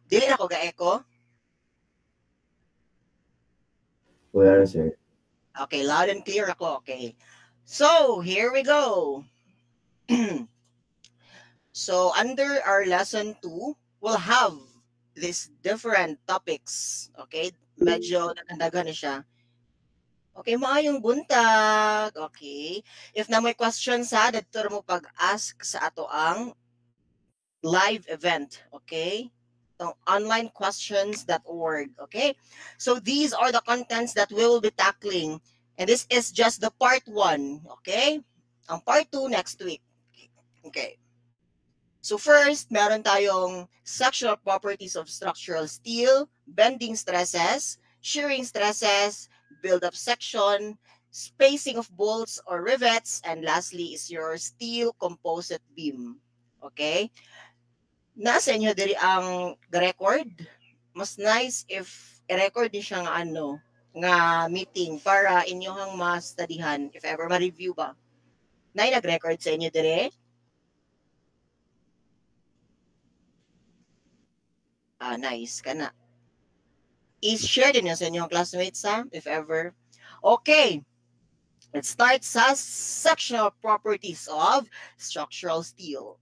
Dili na ko ga-echo? Wala na, sir. Okay, loud and clear ako. Okay. So, here we go. So, under our lesson 2, we'll have these different topics. Okay? Medyo nakandagan na siya. Okay, maayong buntag. Okay. If na may questions ha, dito mo pag-ask sa ato ang live event. Okay? Itong onlinequestions.org. Okay? So these are the contents that we will be tackling. And this is just the part 1. Okay? Ang part 2 next week. Okay. So first, meron tayong sectional properties of structural steel, bending stresses, shearing stresses, build-up section, spacing of bolts or rivets, and lastly is your steel composite beam. Okay? Nasa inyo diri ang record. Mas nice if i-record niyo siya nga ano, nga meeting para inyohang ma-studyhan if ever ma-review ba. Nay nag-record sa inyo dire? Ah, nice kana. I-share din yun sa inyong classmates ha, if ever. Okay, let's start sa sectional properties of structural steel.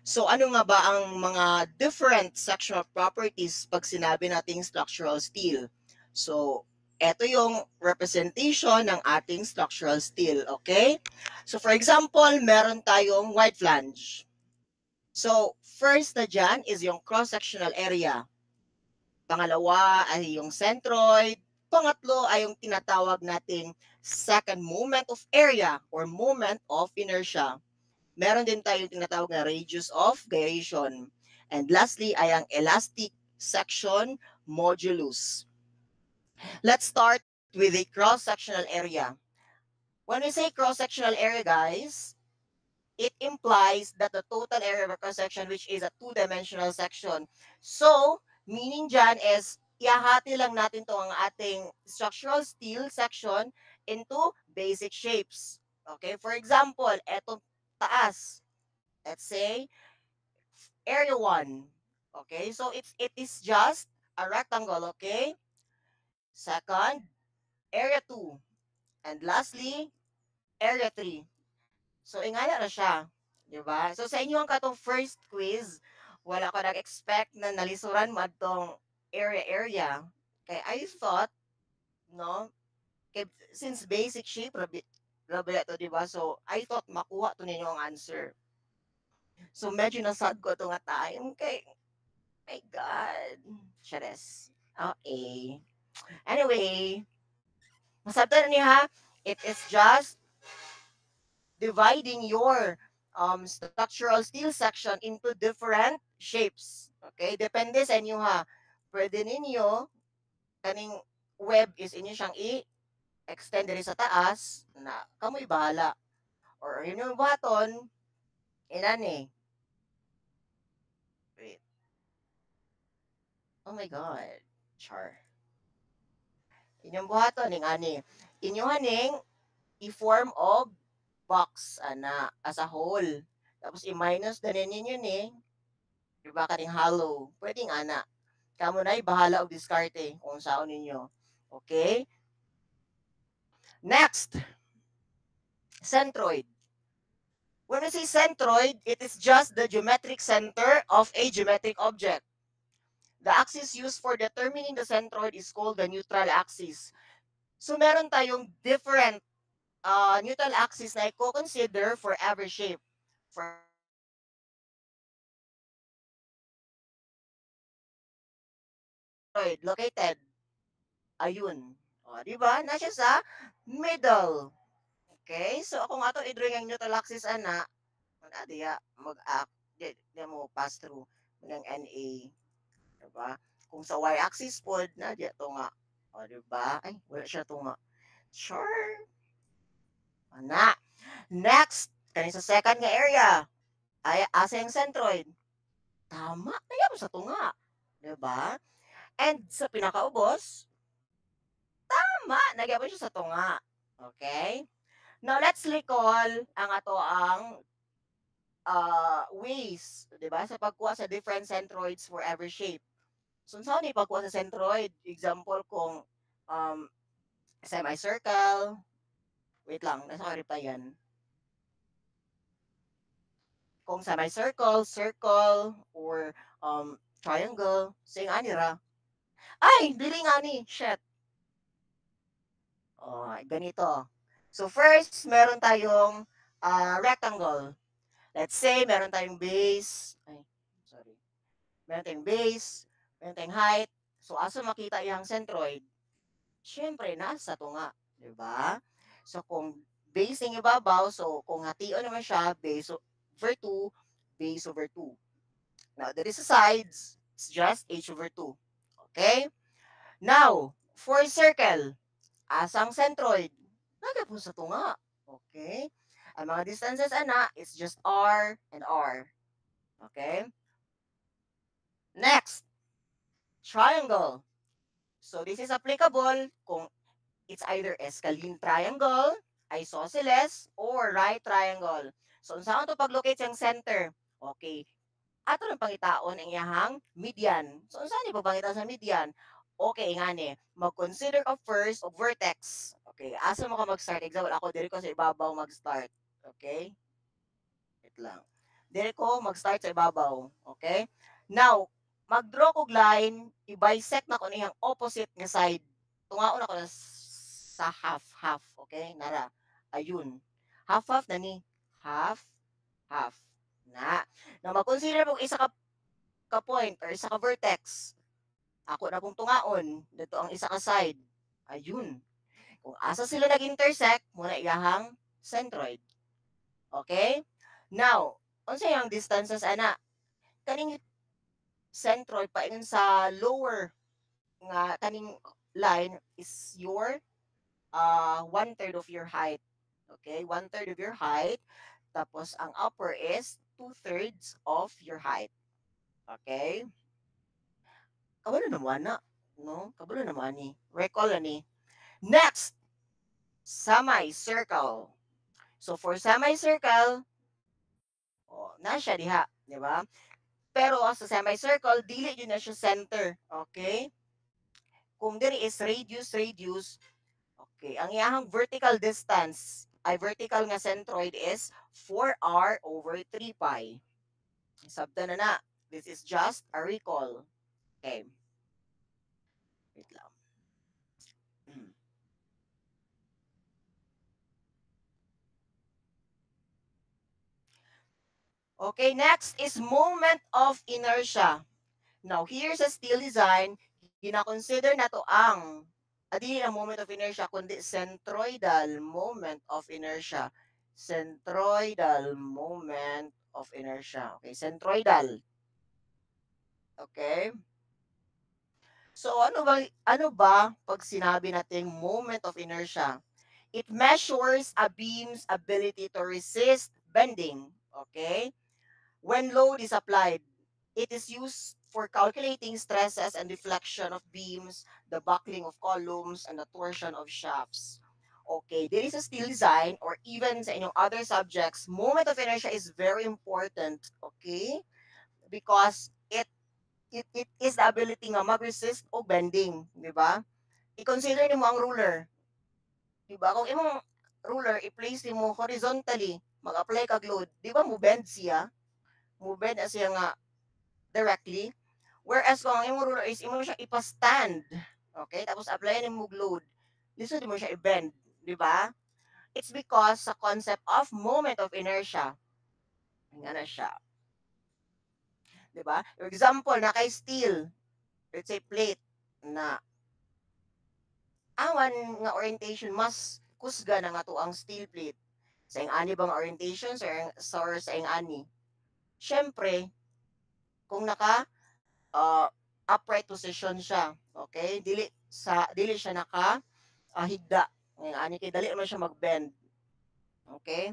So ano nga ba ang mga different sectional properties pag sinabi nating structural steel? So, ito yung representation ng ating structural steel, okay? So for example, meron tayong wide flange. So, first na dyan is yung cross-sectional area. Pangalawa ay yung centroid. Pangatlo ay yung tinatawag nating second moment of area or moment of inertia. Meron din tayong tinatawag na radius of gyration. And lastly ay ang elastic section modulus. Let's start with the cross-sectional area. When we say cross-sectional area, guys, it implies that the total area of a cross-section, which is a two-dimensional section. So, meaning dyan is, ihahati lang natin to ang ating structural steel section into basic shapes. Okay, for example, etong taas. Let's say, area 1. Okay, so it is just a rectangle, okay? Second, area 2. And lastly, area 3. So, ingana na siya. Diba? So, sa inyo ang katong first quiz, wala ko nag-expect na nalisuran mo atong area-area. Kaya I thought, no, kay, since basic shape, rabi ito, diba? So, I thought makuha to ninyo ang answer. So, medyo nasad ko ito nga time. Kay, my God. Chares. Okay. Anyway, masabta na niya ha. It is just dividing your structural steel section into different shapes. Okay? Depende sa inyo ha. Pwede ninyo, kaning web is inyo siyang i-extend rin sa taas na kamoy bahala. Or yun yung button, inani. Wait. Oh my God. Char. Inyong buhaton, ning ani. Inyo haning i-form og box ana as a whole. Tapos i-minus na ninyo ni, diba kaning hollow. Pwede nga na. Kamo na bahala og diskarte kung saan ninyo. Okay? Next, centroid. When we say centroid, it is just the geometric center of a geometric object. The axis used for determining the centroid is called the neutral axis. So meron tayong different neutral axis na i-consider for every shape. For centroid located, ayun. O, di ba? Nasa sa middle. Okay? So, ako nga ito, i-drawing ang neutral axis, ana, diya, mag-act, di mo pass through ng NA. Diba? Kung sa y-axis po, na, diya ito nga. O, diba? Ay, wala siya ito nga. Sure. Ana. Next, kanin sa second nga area, ay asa yung centroid. Tama, kaya mo sa tunga. Diba? And sa pinakaubos, tama, nagyan mo siya sa tunga. Okay? Now, let's recall ang ato ang ways, di ba? Sa pagkuha sa different centroids for every shape. So, saan ni pagkuha sa centroid? Example, kung semicircle, wait lang, nasa reply yan. Kung semicircle, circle, or triangle, sing ani ra. Ay, dili nga ni, shit. Oh, ganito. So, first, meron tayong rectangle. Let's say, meron tayong base. Ay, sorry. Meron tayong base, meron tayong height. So, asa makita yung centroid? Siyempre, nasa to nga. Diba? So, kung base ng ibabaw, so kung hation naman siya, base over 2, base over 2. Now, there is a sides, it's just h over 2. Okay? Now, for circle, asang centroid, nagapon sa tunga. Okay? Ang mga distances, ana, it's just r and r. Okay? Next, triangle. So, this is applicable kung it's either Escalene triangle, isosceles, or right triangle. So, saan ito pag-locate yung center? Okay. Ato ng pangitaon ang iyahang median. So, saan ipapangita sa median? Okay, nga ni. Mag-consider of first of vertex. Okay. Asa mo ka mag-start? Example, ako, diri ko sa ibabaw mag-start. Okay? Wait lang. Diri ko mag-start sa ibabaw. Okay? Now, mag-draw kog line, i-bisect na ko niyang opposite nga side. Tungaon ako na sa half-half. Okay? Nara. Ayun. Half-half na ni. Half-half. Na mag-consider mo isa ka point or isa ka vertex. Ako na pong tungaon. Dito ang isa ka side. Ayun. Kung asa sila nag-intersect, muna iyahang centroid. Okay? Now, unsa yung distances ana? Kaning centroid paingon sa lower nga kaning line is your 1/3 of your height. Okay? 1/3 of your height. Tapos ang upper is 2/3 of your height. Okay? Kabalo naman na. No? Kabalo naman ni. Recall ni. Next, semicircle. So for semicircle, na siya diha, di ba? Pero sa semicircle, dili yun na siya center. Okay? Kung diri is radius, okay, ang iyahang vertical distance, ay vertical nga centroid is 4r over 3 pi. Sabta na. This is just a recall. Okay. Wait lang. Okay, next is moment of inertia. Now, here's a steel design. Gina-consider na to ang di ang moment of inertia, kundi centroidal moment of inertia. Centroidal moment of inertia. Okay, centroidal. Okay? So, ano ba pag sinabi nating moment of inertia? It measures a beam's ability to resist bending. Okay? When load is applied, it is used for calculating stresses and deflection of beams, the buckling of columns, and the torsion of shafts. Okay, there is a steel design or even sa inyong other subjects, moment of inertia is very important, okay? Because it is the ability nga mag-resist o bending, di ba? I-consider nimo ang ruler, di ba? Kung imong ruler, i-place nimo horizontally, mag-apply kag load, di ba mo bend siya? Mo bend siya nga directly. Whereas kung ang imong ruler is imo siya ipa-stand, okay? Tapos applyan nimo load. Lisod mo siya i-bend, di ba? It's because sa concept of moment of inertia. Nga na siya. Di ba? For example, na kay steel, let's say plate, na awan nga orientation mas kusga na nga to ang steel plate. Sa ing ani bang orientation or sa ing ani? Syempre, kung naka upright position siya, okay? Dili siya naka higda. Ngayon, ani kay dali naman siya mag-bend. Okay?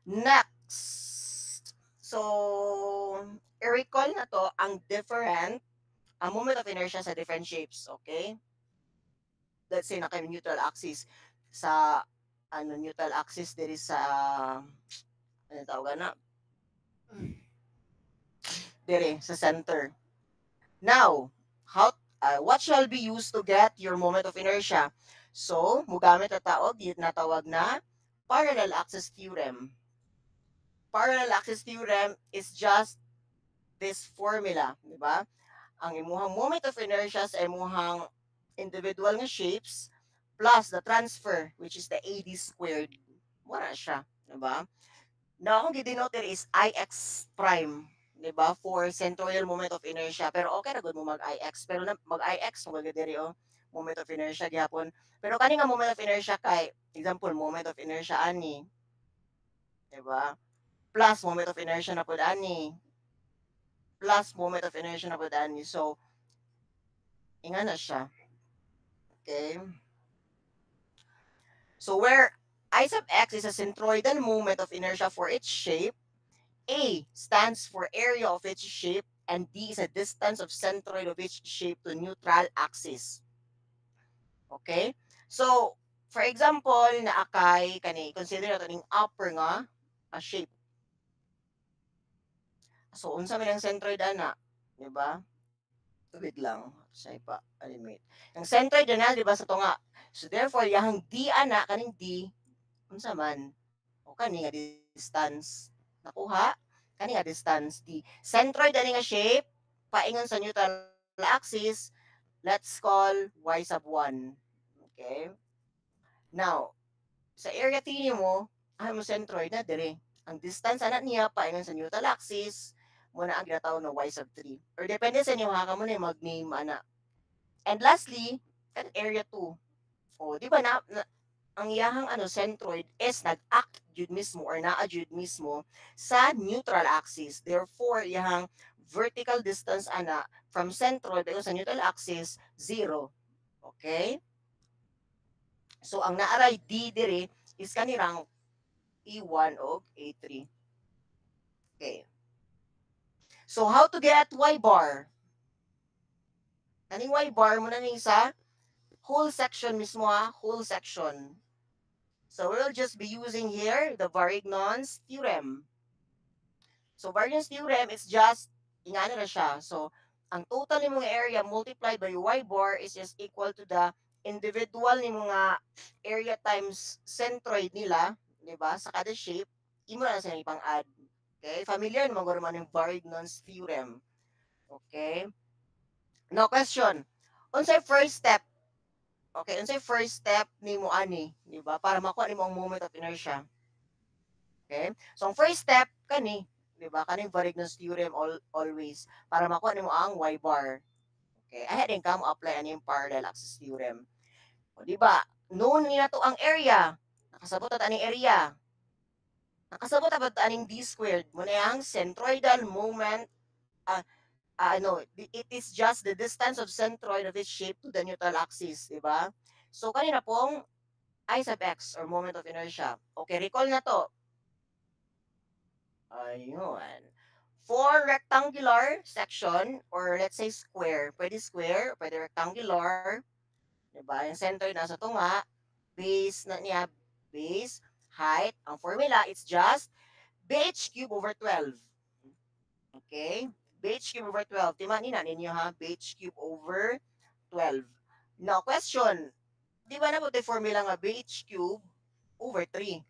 Next. So, i-recall na to ang moment of inertia sa different shapes. Okay? Let's say naka neutral axis sa neutral axis diri sa ano tawag na diri sa center. Now, what shall be used to get your moment of inertia? So, mugamit na taog, natawag na parallel axis theorem. Parallel axis theorem is just this formula, di ba? Ang imuhang moment of inertia sa imuhang individual nga shapes plus the transfer, which is the AD squared. Wala siya, di ba? Now, akong gidenote is IX prime, di ba? For centroidal moment of inertia. Pero okay ra gud mo mag-IX. Pero mag-IX, magagdiri o moment of inertia gihapon. Pero kani nga moment of inertia kay, example, moment of inertia ani, di ba? Plus moment of inertia na pud ani. Plus moment of inertia na pud ani. So, inga na siya. Okay? So, where I sub x is a centroidal moment of inertia for its shape, A stands for area of its shape, and D is a distance of centroid of its shape to neutral axis. Okay? So, for example, na akay, consider natin yung upper nga shape. So, unsa man ang centroid ana? Diba? Wait lang. Say pa, animate. Ang centroid na, diba, sa to nga. So, therefore, yung D ana, kaning D, unsa man, o kani nga distance. Nakuha? Kani nga distance D. Centroid ani nga shape, paingon sa neutral axis, let's call y sub 1. Okay? Now, sa area T mo, mo centroid na dire. Ang distance ana niya paingon sa neutral axis, mo na ang ginatawag na y sub 3. Or depende sa inyo, haka mo na mag-name ana. And lastly, kan area 2. O, di ba ang iyahang centroid is nag-act jud mismo or naa jud mismo sa neutral axis. Therefore, iyahang vertical distance ana from centroid sa neutral axis 0. Okay? So ang naaray D dire is kanirang E1 o A3. Okay. So how to get Y bar? Kaning Y bar mo na ning sa whole section mismo whole section. So we'll just be using here the Varignon's theorem. So Varignon's theorem is just ingana na siya. So ang total ni mga area multiplied by Y bar is just equal to the individual ni mga area times centroid nila, di ba? Sa kada shape, imo na sila ipang-add. Okay? Familiar naman ko naman yung Varignon's theorem. Okay? Now question. Unsay first step? Okay, unsay first step nimo ani, di ba? Para makuha nimo ang moment of inertia. Okay? So ang first step kani, di ba? Kaning Varignon's theorem always para makuha nimo ang Y bar. Okay? Ahead din ka mo apply ani yung parallel axis theorem. O di ba? Known ni nato ang area. Nakasabot at aning area. Nakasabot at aning d squared. Muna ang centroidal moment it is just the distance of centroid of its shape to the neutral axis, di ba? So, kanina pong I sub x or moment of inertia. Okay, recall na to. Ayun. For rectangular section, or let's say square, pwede rectangular, di ba? Yung center nasa tunga, base na niya, base, height, ang formula, it's just bh cube over 12. Okay? Bh cube over 12. Timanin na ninyo ha, bh cube over 12. Now, question, di ba na po formula nga bh cube over 3?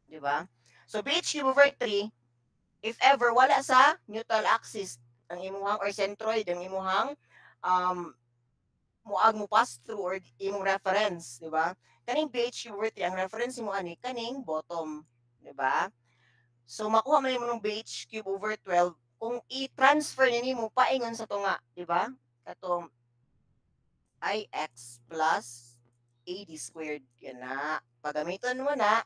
Di ba? So, bh cube over 3, if ever wala sa neutral axis ang imuhang or centroid ang imuhang muag mo pass through or imong reference, di ba? Kaning bh cube over 3 ang reference mo ani kaning bottom, di ba? So makuha man mo ng bh cube over 12 kung i-transfer nimo paingon sa tunga, di ba? Katong ix plus ad squared kana. Pagamiton mo na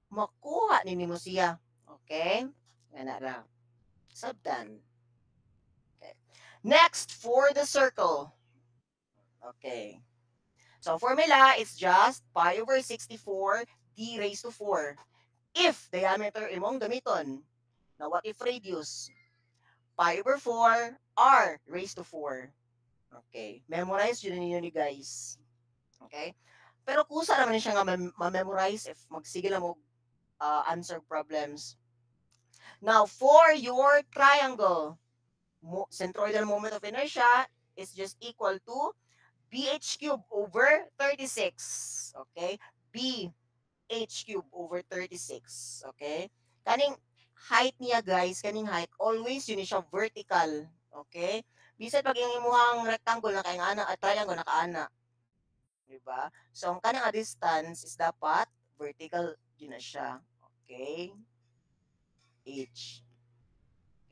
makuha nimo siya. Okay? Ngana ra. Sabdan. Okay. Next, for the circle. Okay. So, formula is just pi over 64 d raised to 4. If diameter imong gamiton. Now, what if radius? Pi over 4 r raised to 4. Okay. Memorize yun ninyo ni guys. Okay. Pero kusa naman ni siya nga ma-memorize if magsige lang mo answer problems. Now, for your triangle, centroidal moment of inertia is just equal to BH cube over 36. Okay? BH cube over 36. Okay? Kaning height niya, guys, kaning height, always yun siya vertical. Okay? Bisan pag yung imuhang rectangle na kayong ana, at triangle nakaana. Diba? So, ang kanang distance is dapat vertical yun na siya. Okay? H.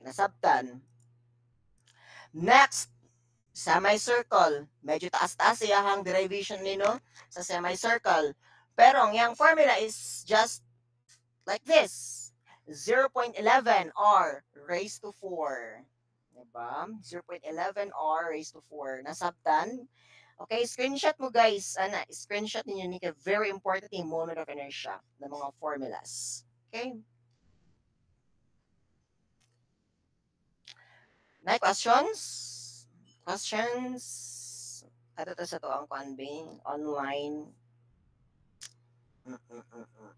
Nasabtan. Next, semicircle. Medyo taas-taas iyahang derivation nino sa semicircle. Pero ang yang formula is just like this. 0.11 r raised to 4. Diba? 0.11 r raised to 4. Nasabtan? Okay, screenshot mo guys. Ana, screenshot ninyo ni very important yung moment of inertia ng mga formulas. Okay? Na questions? Questions? Ato to sa to ang conveying online. Mm-mm-mm.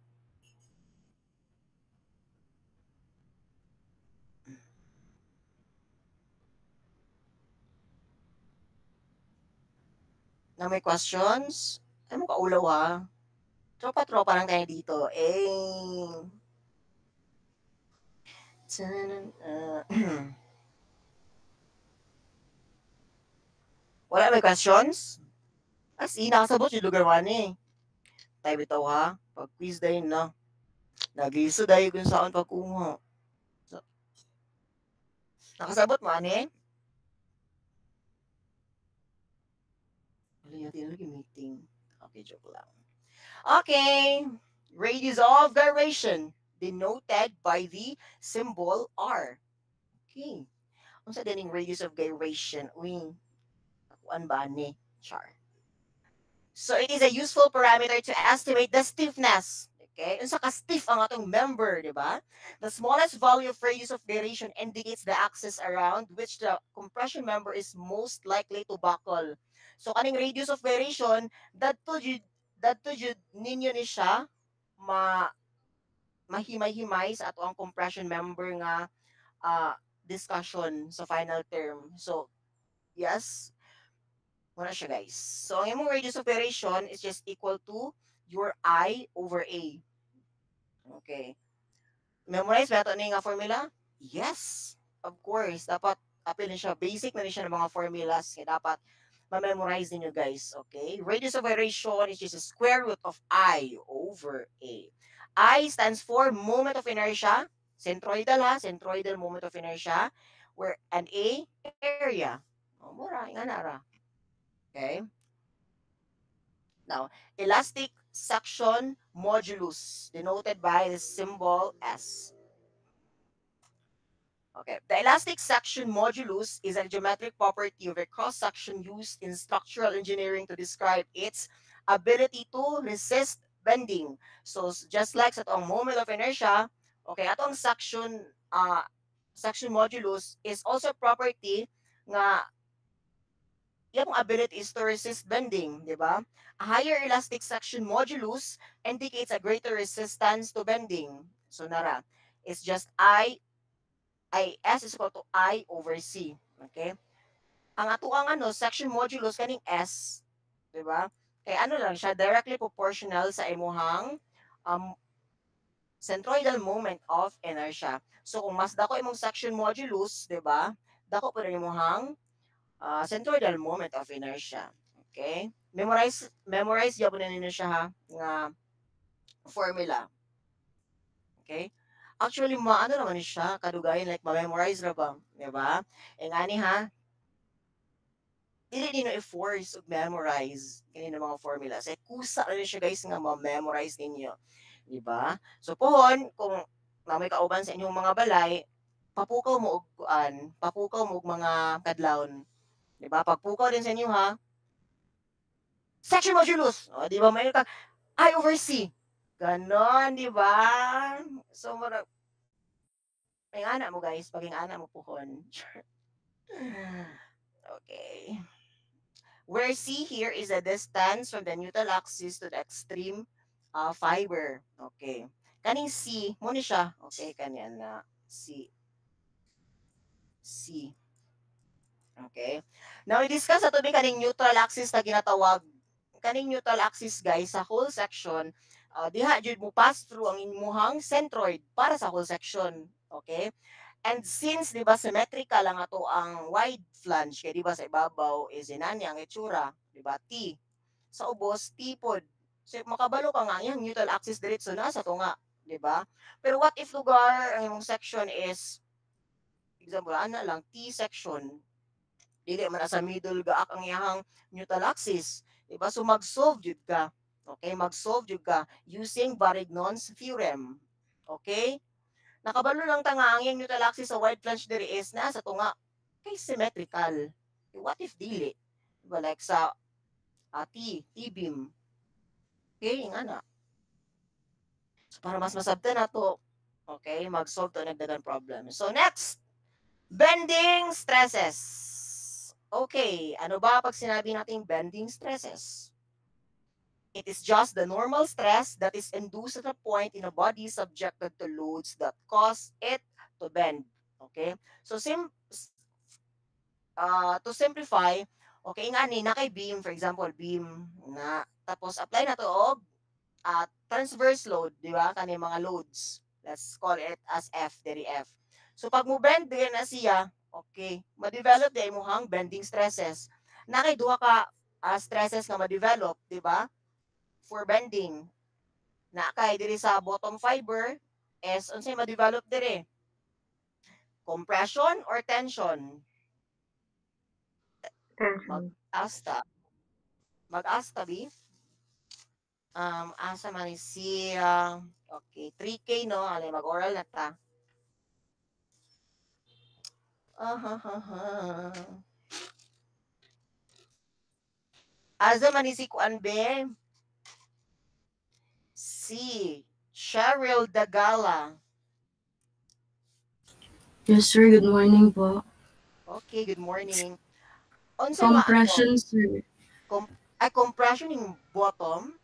Na may questions? Ay mo kaulaw ha? Tropa-tropa lang tayo dito. Eh. Wala may questions? As in, nakasabot yung lugar man eh. Tayo bitaw ha? Pag quiz dahil na. Nagiso dahil kung saan pagkuha. So, nakasabot man eh? Wala yatin lagi meeting. Okay, joke lang. Okay. Radius of gyration denoted by the symbol R. Okay. Unsa din yung radius of gyration? Uy, nakuan ba ni? Char. So it is a useful parameter to estimate the stiffness. Okay? Unsa ka stiff ang atong member, di ba? The smallest value of radius of gyration indicates the axis around which the compression member is most likely to buckle. So kaning radius of gyration, dadto jud ninyo ni siya mahimay-himay sa ato ang compression member nga discussion sa final term. So, yes, muna siya guys. So, ang imong radius of gyration is just equal to your I over A. Okay. Memorize ba ito nga formula? Yes, of course. Dapat apil siya. Basic na rin siya ng mga formulas. Kaya dapat ma-memorize ninyo guys. Okay? Radius of gyration is just a square root of I over A. I stands for moment of inertia. Centroidal ha? Centroidal moment of inertia. And A, area. O, mura. Nga nara. Okay? Now, elastic suction modulus, denoted by the symbol S. Okay. The elastic suction modulus is a geometric property of a cross-section used in structural engineering to describe its ability to resist bending. So, just like sa itong moment of inertia, okay, atong suction modulus is also a property nga yung ability is to resist bending, di ba? A higher elastic suction modulus indicates a greater resistance to bending. So, nara, it's just S is equal to I over C. Okay? Ang ato ang section modulus kaning S, di ba? Kay ano lang siya, directly proportional sa imuhang um, centroidal moment of inertia. So, kung mas dako imong section modulus, di ba? Dako pa rin imuhang centroidal moment of inertia. Okay? Memorize yapon na ninyo siya ha, nga formula. Okay? Actually, maano naman siya, kadugayan, like, ma-memorize na ba? Diba? E nga ni ha, dili nino i-force o memorize kanina mga formulas. Eh, kusa na siya guys nga ma-memorize ninyo. Diba? So, pohon, kung may kauban sa inyong mga balay, papukaw mo og mga kadlawon. Diba? Pagpukaw din sa inyo ha, section modulus. O, di ba? May I over C. Ganon, di ba? So, may anak mo guys, paging anak mo puhon. Okay. where C here is the distance from the neutral axis to the extreme fiber. Okay. Kaning C, mo ni siya. Okay, kanyan na C. C. Okay. Now, i-discuss na to din kaning neutral axis na ginatawag. Kaning neutral axis, guys, sa whole section, diha jud mo pass through ang imuhang centroid para sa whole section. Okay? And since, di ba, symmetrical lang ato ang wide flange, kaya di ba sa ibabaw is inani ang itsura, di ba, T. Sa ubos, T pod. So, makabalo ka nga, yung neutral axis diretso na sa to nga, di ba? Pero what if lugar, ang imong section is, example, ana lang, T section, dili man sa middle gaak ang iyahang neutral axis. Diba? So mag-solve jud ka. Okay, mag-solve jud ka using Varignon's theorem. Okay? Nakabalo lang ta nga ang iyang neutral axis sa wide flange diri is na sa tunga kay symmetrical. What if dili? Diba like sa T-beam. Okay, nga na. So para mas masabtan na to, okay, mag-solve to nagdagan problem. So next, bending stresses. Okay, ano ba pag sinabi nating bending stresses? It is just the normal stress that is induced at a point in a body subjected to loads that cause it to bend. Okay? So, to simplify, okay, nga ni, na kay beam, for example, beam, na, tapos apply na to og transverse load, di ba? Kani mga loads. Let's call it as F, diri F. So, pag mo bend, din na siya, okay, ma-develop di mo hang bending stresses. Na kay duha ka stresses nga ma-develop, di ba? For bending. Na kay diri sa bottom fiber, is unsay ma-develop diri? Compression or tension? Tension. Mag-asta. Mag-asta, bi? Asa man si, okay, 3K, no? Alay, mag-oral na ta. Asa man si kuan be? Si Cheryl Dagala. Yes, sir. Good morning po. Okay, good morning. Unsa ma Compression, sir. compression yung bottom?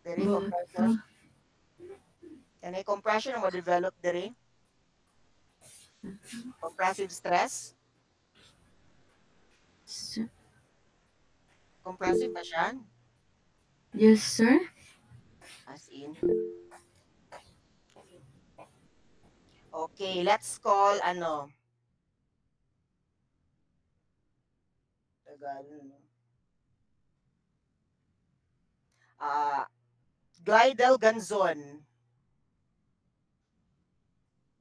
Diri Bottom. compression. Kanay compression ang ma-develop diri? Compressive stress? Sir. Compressive ba siya? Yes, sir. As in. Okay, let's call ano. Tagal. Glidel Ganzon.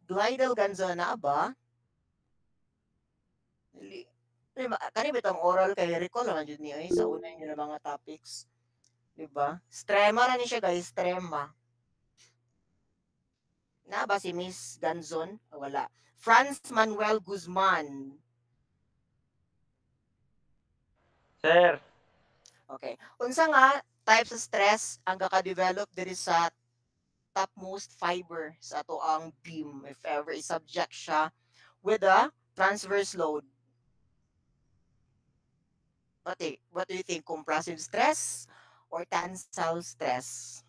Glidel Ganzon na ba? Kani bitong oral kay recall naman jud niya sa una niya mga topics. Diba? Strema na ni siya guys, strema. Na ba si Miss Ganzon? Wala. Franz Manuel Guzman. Sir. Okay. Unsa nga types of stress ang kaka-develop diri sa topmost fiber sa ato ang beam if ever i-subject siya with a transverse load? What do you think? Compressive stress or tensile stress?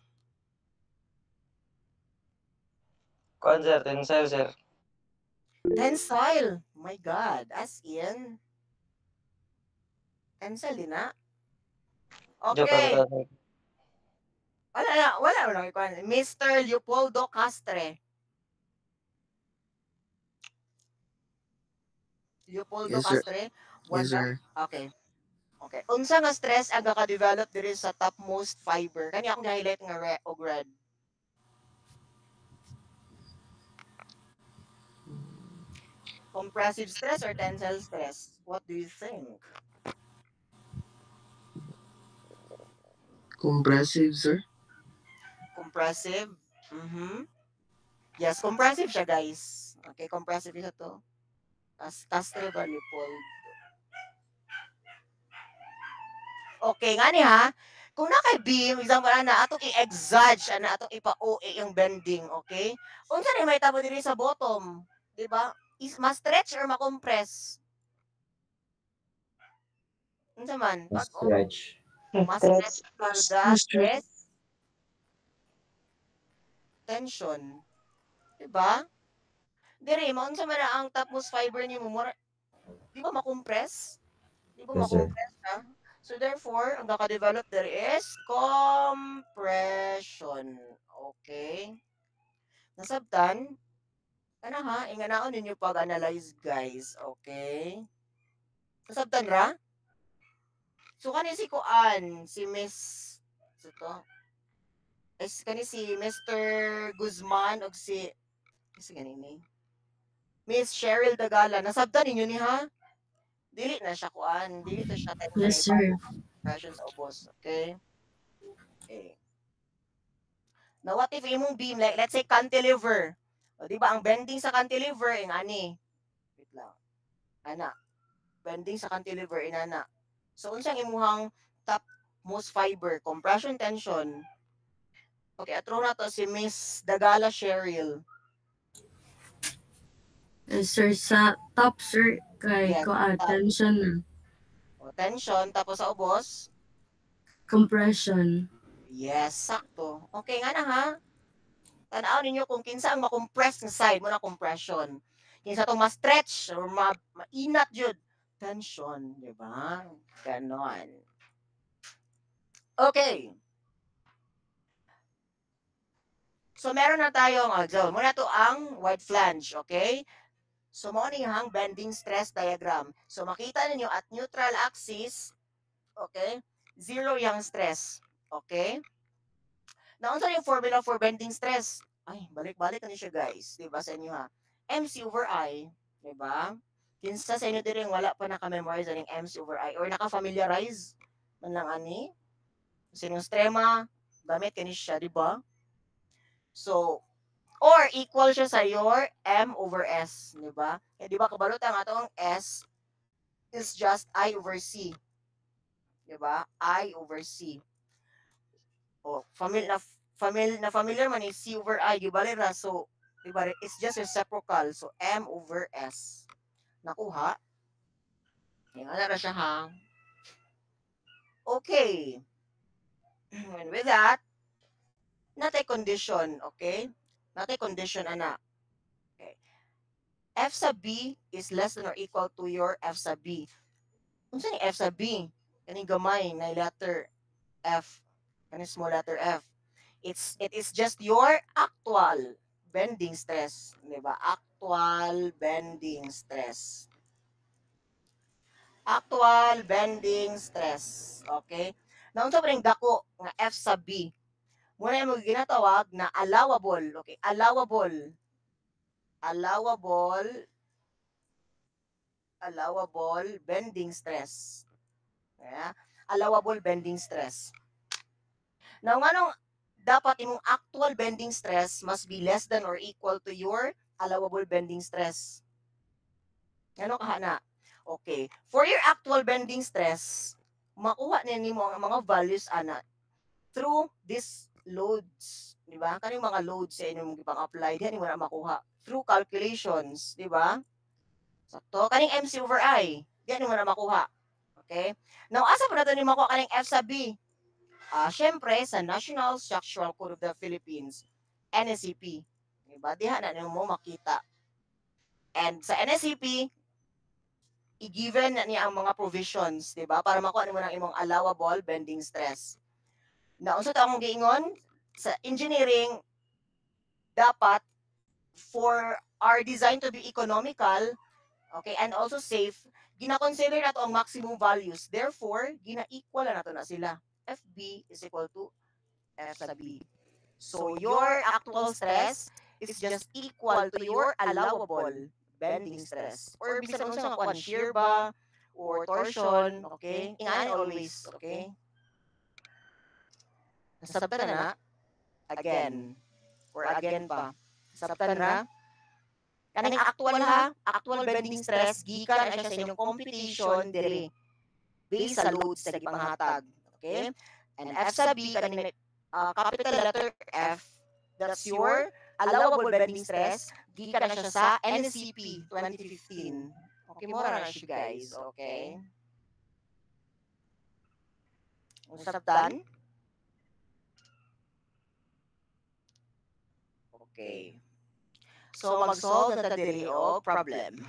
Kuan sir, tensile sir. Tensile. My God. As in? Tensile din na? Joke lang Okay. to, sir. Wala lang ikuan. Mr. Leopoldo Castre. Leopoldo Yes, sir. Castre. Yes, sir. Okay. Okay. Unsa nga stress ang kaka-develop diri sa topmost fiber? Kani akong highlight nga red. Compressive stress or tensile stress? What do you think? Compressive, sir. Compressive? Yes, compressive siya, guys. Okay, compressive siya to. Castre ba, Leopold? Okay, nga ni ha. Kung naka-beam, example, atong i-exage, atong ipa-OA yung bending, okay? Unsa na may tabo diri sa bottom? Diba? Is ma-stretch or ma-compress? Unsa man? Pag Stretch. mas Stretch. that Stretch. is tension. Diba? Dire, maunsa man na ang topmost fiber nimo mura, di ba makompress? Di ba Yes, sir. makompress na? So therefore, ang naka-develop there is compression. Okay? Nasabtan? Kana ha, inganaon ninyo pag-analyze guys. Okay? Nasabtan ra? So kani si Kuan, si Miss ito, kani si Mr. Guzman og si ganini. Miss Cheryl Dagala, nasabtan ninyo ni ha? Dili na siya Kuan, dili to siya tension Yes, sir. impression sa ubos. Okay? Okay. Now, what if imong beam, like, let's say, cantilever. O, di ba, ang bending sa cantilever, ani. Wait lang. Ana. Bending sa cantilever, inana. So, unsang imuhang topmost fiber, compression tension. Okay, atro na to si Miss Dagala Cheryl. Yes, sir. Sa top, sir, kay Yes, ko top. tension na. O, tension, tapos sa ubos. Compression. Yes, sakto. Okay nga na ha. Tanaw ninyo kung kinsa ang makompress nga side mo na compression. Kinsa to ma-stretch or mainat jud tension, di ba? Ganon. Okay. So meron na tayong so muna to ang wide flange, okay? So mo ni hang bending stress diagram. So makita ninyo at neutral axis, okay? Zero yung stress, okay? Naunsa yung formula for bending stress? Ay, balik-balik na siya guys, 'di ba sa inyo ha? MC over I, 'di ba? Kinsa sa inyo diri wala pa naka-memorize aning MC over I or naka-familiarize man lang ani? Sinong strema, gamit kani siya, 'di ba? So, or equal siya sa your M over S, 'di ba? Eh, 'di ba kabalot ang atong S is just I over C. 'Di ba? I over C. O, familiar man ni C over I, gibali ra. So, diba, it's just reciprocal. So, M over S. Nakuha? Yung ano ra siya ha? Okay. And with that, natay condition, okay? Natay condition, ana. Okay. F sub B is less than or equal to your F sub B. Unsa ni F sub B? Kaning gamay na letter F. Kaning small letter F. It is just your actual bending stress, 'di ba? Actual bending stress. Actual bending stress. Okay? Naunsa pa ring dako nga F sub B. Muna mo ginatawag na allowable. Okay, allowable. Allowable bending stress. Yeah? Allowable bending stress. Now, anong dapat imong actual bending stress must be less than or equal to your allowable bending stress. Ano kahana? Okay. For your actual bending stress, makuha nimo ang mga values ana through these loads, di ba? Kaning mga loads sa inyong gipang-apply diyan mo na makuha through calculations, di ba? Sakto. Kaning MC over I, diyan mo na makuha. Okay? Now, asa pa natin makuha kaning F sub B? Syempre, sa National Structural Code of the Philippines, NSCP. Diba? Diha na mo makita. And sa NSCP, i-given na niya ang mga provisions, diba? Para makuha mo ng imong allowable bending stress. Na unsa ta akong giingon? Sa engineering, dapat for our design to be economical, okay, and also safe, gina-consider nato ang maximum values. Therefore, gina-equal na nato na sila. FB is equal to F sub B. So your actual stress is just equal to your allowable bending stress. Or bisan unsa nga shear ba or torsion, okay? Ingani always, okay? Nasabtan na again or again pa. Nasabtan na kaning actual ha, actual bending stress gikan na siya sa inyong computation diri based sa loads sa gipanghatag. Okay? And F sub B, kaning capital letter F, that's your allowable bending stress. Gikan na siya sa NSCP 2015. Okay, mura na siya guys. Okay? Sabtan? Okay. So, mag-solve na diri o problem.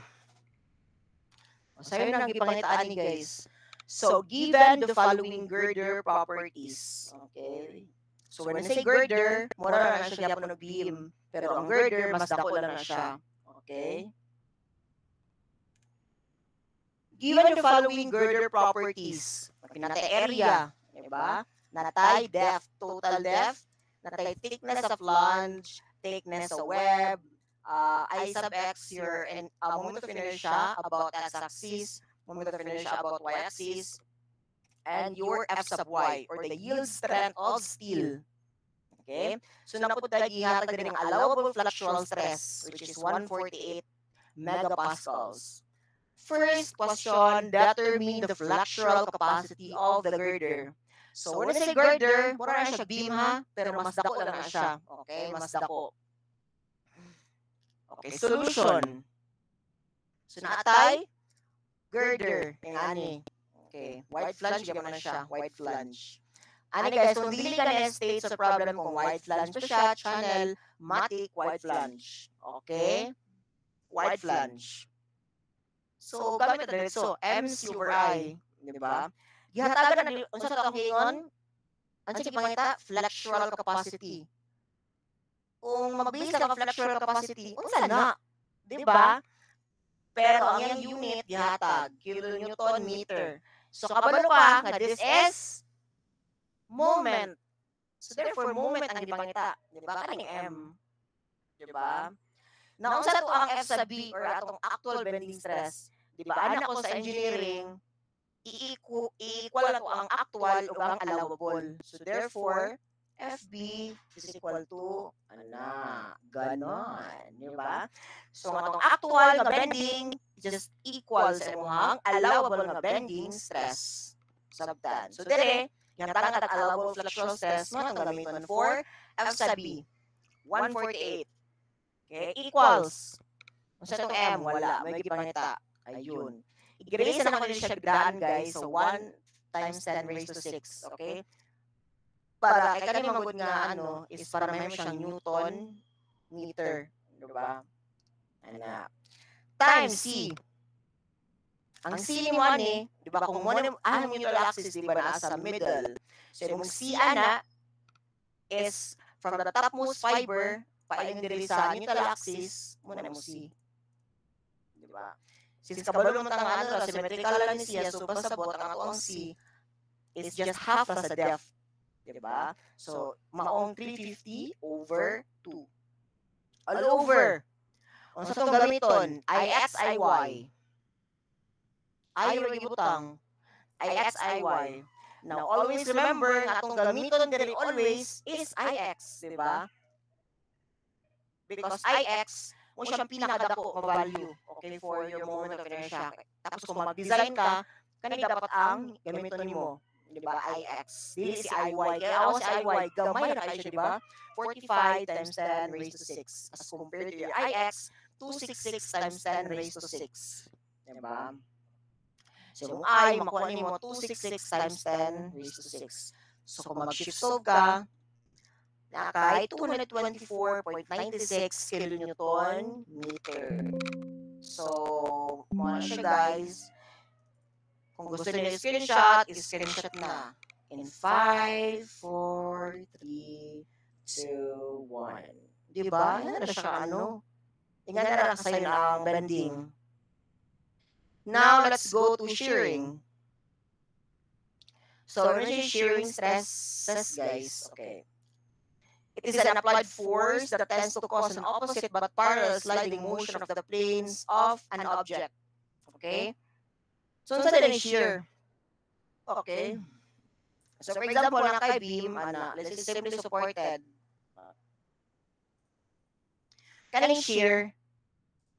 Sa'yo nang ipangitaan ni guys. So, given the following girder properties. Okay. So, when I say girder, mura na siya gyapon og beam. Pero ang girder, mas dako lang na siya. Okay. Given the following girder properties, natay area, diba? Natay depth, total depth, natay thickness of flange, thickness of web, I sub x, your moment of inertia about x-axis, moment of inertia about y-axis, and your f sub y, or the yield strength of steel. Okay? So, naputay gihatag din ang allowable fluctual stress, which is 148 megapascals. First question, determine the fluctual capacity of the girder. So, when I say girder, mura na siya beam ha, pero mas dako lang na siya. Okay, mas dako. Okay, solution. So, naatay, girder, yung ani. Okay, wide flange, gaman na siya, wide flange. Ani guys, kung dili ka na-state sa problem kung wide flange pa siya, channel, matic, wide flange. Okay? Wide flange. So, gamit na diretso, MC over I. Diba? Gihatagan na, unsa sa itong hingon? Ang sige pangita, fluctual capacity. Kung mabisa ka fluctual capacity, unsa na? Diba? Pero ang yung unit, gihatag, kilonewton meter. So, kabalo ka, nga this is moment. So, therefore, moment ang gipangita. Diba? Kaning M. Diba? Na unsa to ang F sa B or atong actual bending stress, di ba? Anak ko sa engineering, i-equal na to ang actual ug ang allowable. So therefore, FB is equal to ganon, di ba? So ang atong actual nga bending just equals sa imong allowable nga bending stress. Sabtan. So dire, yung tangat at allowable fluctual stress mo itong gamiton for F sa B. 148. Okay, equals. Kung sa itong M, wala. May gipangita. Ayun. I-grace na naman siya bigdaan, guys. So, 1 times 10 raised to 6. Okay? Para, kaya kanina magod nga, is para may siyang Newton meter. Diba? Times C. Ang C ni mo, diba, kung mo ang neutral axis, diba, nasa middle. So, yung C, is from the topmost fiber, pailing diri sa neutral axis, muna mo C. Diba? Since kabalo naman ang symmetrical lang ni siya, so pasabot ang ato ang C is just half sa depth. Diba? So, maong 350 over 2. All over. Kung sa itong gamiton, IX, IY. Ayaw gibutang. IX, IY. Now, always remember, nga itong gamiton diri always is IX. Diba? Because IX, mo siyang pinakadako nga value, okay, for your moment of inertia. Tapos kung mag-design ka, kani dapat ang gamiton nimo, di ba? IX. Dili si IY. Kaya ako si IY, gamay na kayo siya, di ba? 45 times 10 raised to 6. As compared to your IX, 266 times 10 raised to 6. Di ba? So, yung I, makuha nimo 266 times 10 raised to 6. So, kung mag-shift solve ka, nakay 224.96 kilonewton meter. So, muna siya guys. Kung gusto niyo screenshot, screenshot na. In 5, 4, 3, 2, 1. Diba? Yan na siya Tingnan na lang sa'yo ang bending. Now, let's go to shearing. So, ano yung shearing stresses, guys? Okay. It is an applied force that tends to cause an opposite but parallel sliding motion of the planes of an object. Okay? So, saan din shear? Okay. So, for example, na kay beam, let's say simply supported. Kaning shear,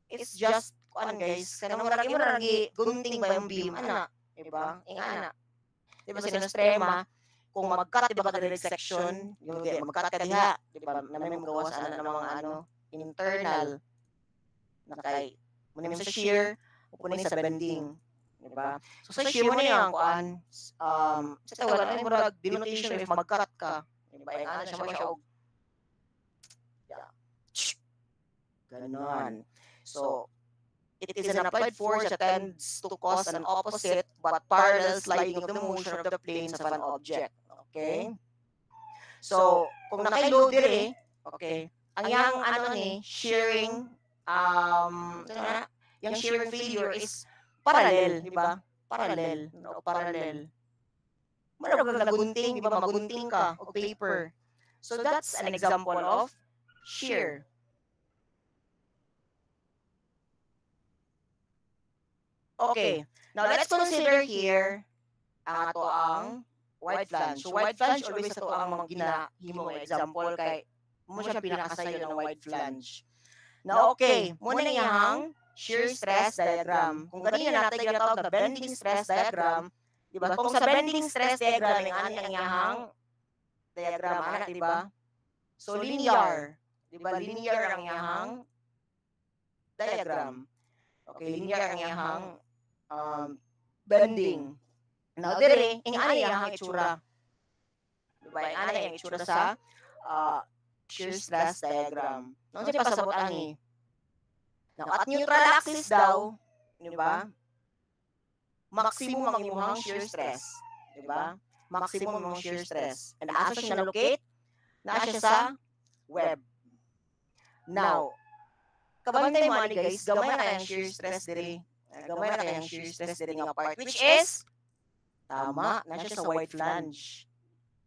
it's just, guys, kanang maragi mo nagi gunting ba yung beam, diba? Diba sa extrema, kung mag-cut, diba ka direct section, yung mag-cut ka diha, diba, na may magawas ng mga internal, na kay, muna sa shear, pupunin sa bending. di ba? So sa shear mo na yung kuan sa tawag na murag denotation if mag-cut ka, di ba? Ang ana siya mo siya og yeah. Ganon. So it is an applied force that tends to cause an opposite but parallel sliding of the motion of the planes of an object. Okay? So, kung naka-load dire, okay, ang yang ano ni, shearing, yung shearing failure is parallel, di ba? Parallel. No, parallel. Marag nagunting, di ba? Magunting ka o paper. So, that's an example of shear. Okay. Now, let's consider here ato ang wide flange. So, wide flange, always ato ang mga ginahimo nga example kay mo siya pinakasayo ng wide flange. Now, okay. Muna na yung shear stress diagram. Kung ganina natin ginatawag na bending stress diagram, di ba? Kung sa bending stress diagram, yung ano yung diagram, ano, di ba? So, linear. Di ba? Linear ang yung diagram. Okay, linear ang yung bending. Now, dire, ang ano yung itsura. Diba? Ang ano yung itsura sa shear stress diagram. Nung siya pasabot ani. Now, at neutral axis daw, di ba? Maximum ang imuhang shear stress. Di ba? Maximum ang shear stress. And asa siya na-locate? Naa siya sa web. Now, kabantay mo ani guys, gamay na kayang shear stress dire. Gamay na kayang shear stress dire nga part, which is tama, nasa sa wide flange.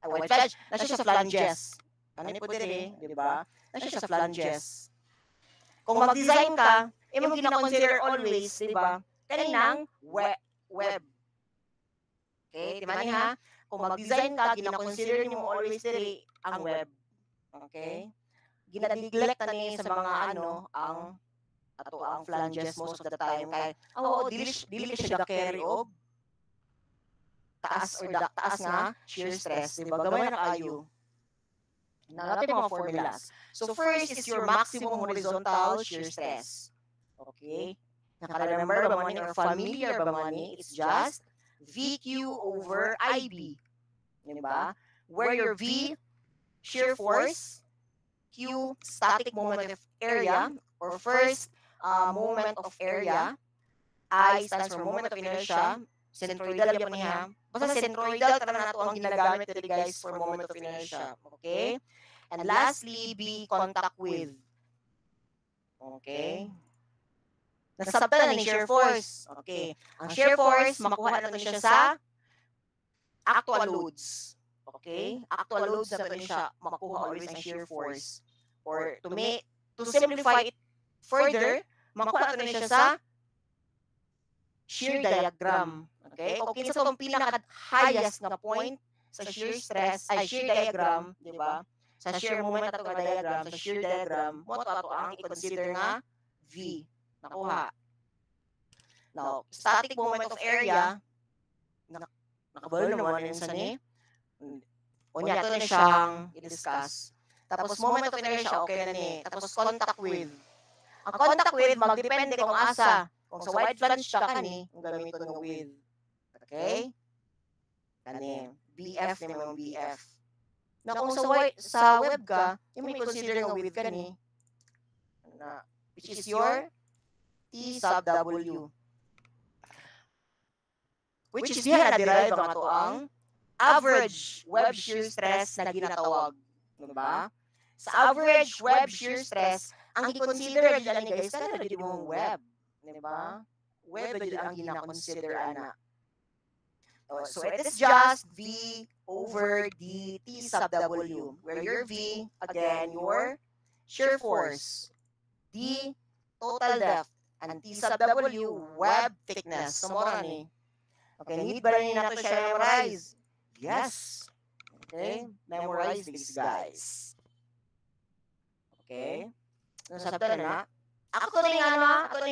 Wide flange, nasa sa flanges. Ano po dire, di ba? Nasa sa flanges. Kung mag-design ka, imong gina-consider always, di ba? Kaninang web. Okay, di ba niya? Kung mag-design ka, gina-consider mo always dire ang web. Okay? Gina-neglect na niya sa mga ang flanges most of the time kay dili siya carry og taas nga shear stress, di ba? Gamay na kayo. Natin mga formulas. So first is your maximum horizontal shear stress. Okay? Naka-remember ba man or familiar ba man it's just VQ over IB. Di ba? Where your V shear force, Q static moment of area or first moment of area, I stands for moment of inertia, centroidal yan niya. Basta centroidal talaga nato ang ginagamit dito guys for moment of inertia. Okay? And lastly, B, contact with. Okay? Nasabta na ni shear force. Okay. Ang shear force, makuha natin siya sa actual loads. Okay? Actual loads natin siya makuha always ang shear force. Or to simplify it further, makuha natin siya sa shear diagram. Okay? O kinsa tong pinaka-highest na point sa shear stress, ay shear diagram, di ba? Sa shear moment ato nga diagram, sa shear diagram, mo ato ang i-consider nga V. Nakuha. Now, static moment of area, nakabalo naman yun sa ni. O niya, ito na siyang i-discuss. Tapos moment of inertia, okay na ni. Tapos contact with. Ang contact with, magdepende kung asa. Kung sa wide flange siya kani, ang gamitin ng with. Okay? Kani. BF ni mga BF. Na kung sa web ka, yung may consider ng with kani, which is your T sub W. Which is diya na-derive ang ato ang average web shear stress na ginatawag. Diba? Sa average web shear stress, ang i-consider dyan ni guys, kaya na dito mong web. Diba? Web dito ang gina-consider ana. So it is just V over D T sub W, where your V, again, your shear force, D, total depth, and T sub W, web thickness. So, mora ni. Okay, need ba rin natin siya memorize? Yes. Okay, memorize these guys. Okay. Nasabta na. Ako rin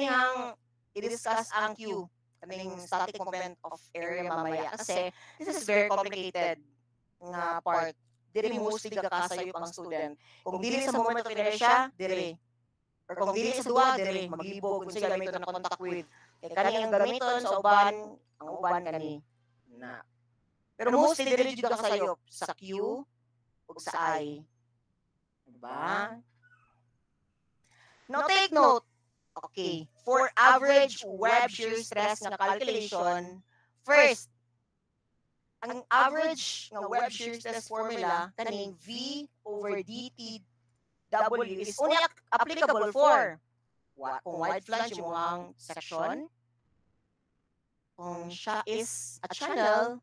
ang i-discuss ang Q. Kaming static moment of area mamaya. Kasi this is very complicated nga part. Dili mostly kakasayop ang student. Kung dili sa moment of inertia, dili. Or kung dili sa duwa, dili. Maglibog kung sila gamit na contact with. Kay kani ang gamiton sa uban, ang uban kani na. Pero mostly dili jud ka sayop sa Q ug sa I. Diba? Now take note. Okay, for average web shear stress nga calculation, first, ang average nga web shear stress formula kaning V over dt W is only applicable for kung wide flange mo ang section, kung siya is a channel,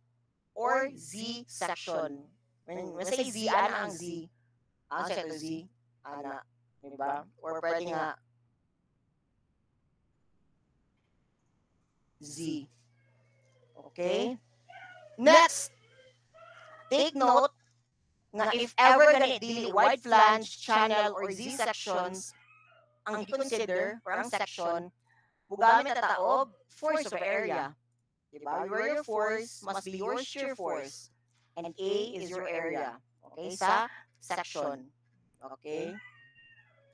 or Z section. When say Z, ana ang Z. Ang sa Z, ana. Diba? Or pwede nga Z. Okay? Next, take note na if ever gana dili wide flange, channel, or Z sections ang i-consider or ang section, bugamit na taob force over area. Diba? Your force must be your shear force. And A is your area. Okay? Sa section. Okay?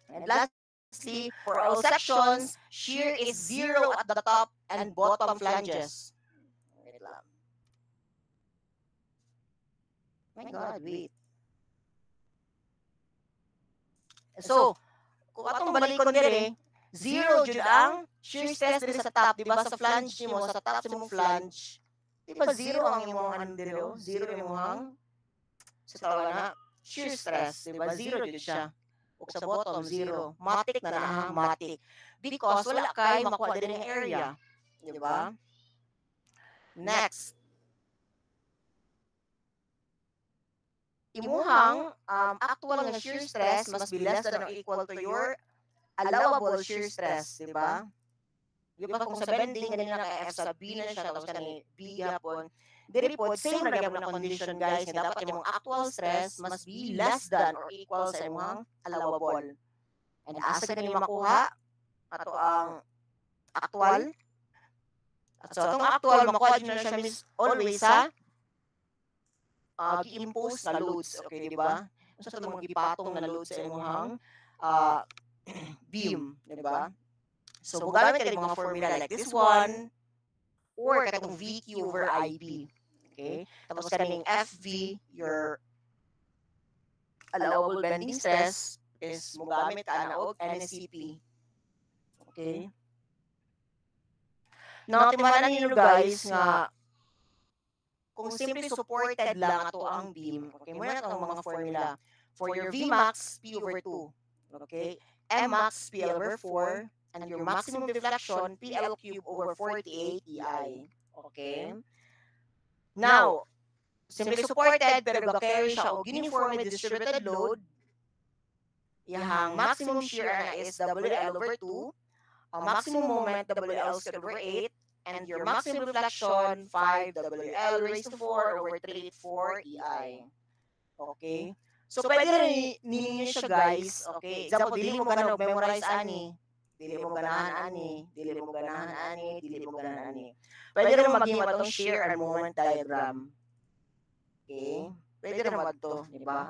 And lastly, for all sections, shear is 0 at the top and bottom flanges. Wait lang. My God, wait. So, kung atong balikon dire, 0 jud ang shear stress dire sa top, di ba? Sa flange mo, sa top sa mong flange, di ba 0 ang imong ano dire, 0 imong sa tawag na shear stress, di ba? 0 jud siya. O sa bottom, 0. Matic na na, matic. Because wala kay makuha din ng area. Di ba? Next. Imuhang actual nga shear stress must be less than or equal to your allowable shear stress. Di ba? Di ba kung sa bending, ganyan na ka F sa B na siya, tapos kanina B hapon. Diri po, same na gyapon na condition guys, nga dapat imong actual stress must be less than or equal sa imong allowable. And asa ka nimo makuha ato ang actual. At so atong actual makuha din na siya always sa gi-impose na loads, okay, di ba? So sa mga gipatong na loads sa imong beam, di ba? So bugamit ka mga formula like this one, or katong VQ over IB. Okay? Tapos kaning FV, your allowable bending stress, is mugamit ka na og NSCP. Okay? Now, timanan ninyo guys nga kung simply supported lang ato ang beam, okay, muna itong mga formula. For your Vmax, P over 2. Okay? Mmax, PL over 4. And your maximum deflection, PL cube over 48 EI. Okay? Now, simply supported, pero ga-carry siya o uniformly distributed load. Yang maximum shear na is WL over 2. Ang maximum moment, WL squared over 8. And your maximum deflection, 5 WL raised to 4 over 384 EI. Okay? So, pwede rin ninyo siya, guys. Okay? Example, dili mo ganun, memorize ani. Dili mo ganahan ani. Dili mo ganahan ani. Dili mo ganahan ani. Pwede rin maging itong shear and moment diagram. Okay? Pwede rin magto, di ba?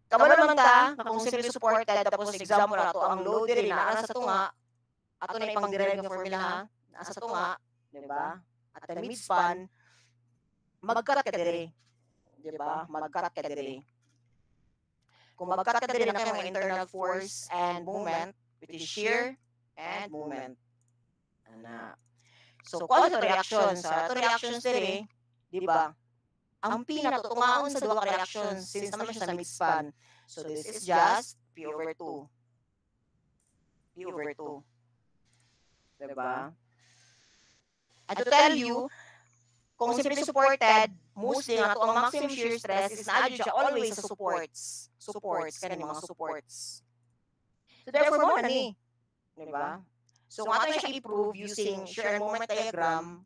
Kabalo naman ta, na kung simply supported, tapos example ato ang load diri na sa tunga, ato na ipang-derive nga formula ha, nasa tunga, di ba? At the midspan, mag-cut ka diri. Di ba? Mag-cut ka diri. Kung mag-cut ka diri na kayo mga internal force and moment, which is shear and moment. Ana. So, kung ito reactions, ito reactions diri, di ba? Ang P na tutungaon sa duwa ka reactions since naman siya sa midspan. So, this is just P over 2. P over 2. Diba? And to tell you, kung simply supported, mostly nga ito ang maximum shear stress is na-adjust siya always sa supports. Supports, kanina mga supports. So, therefore, mo na ni. Diba? So, kung ato siya i-prove using shear and moment diagram,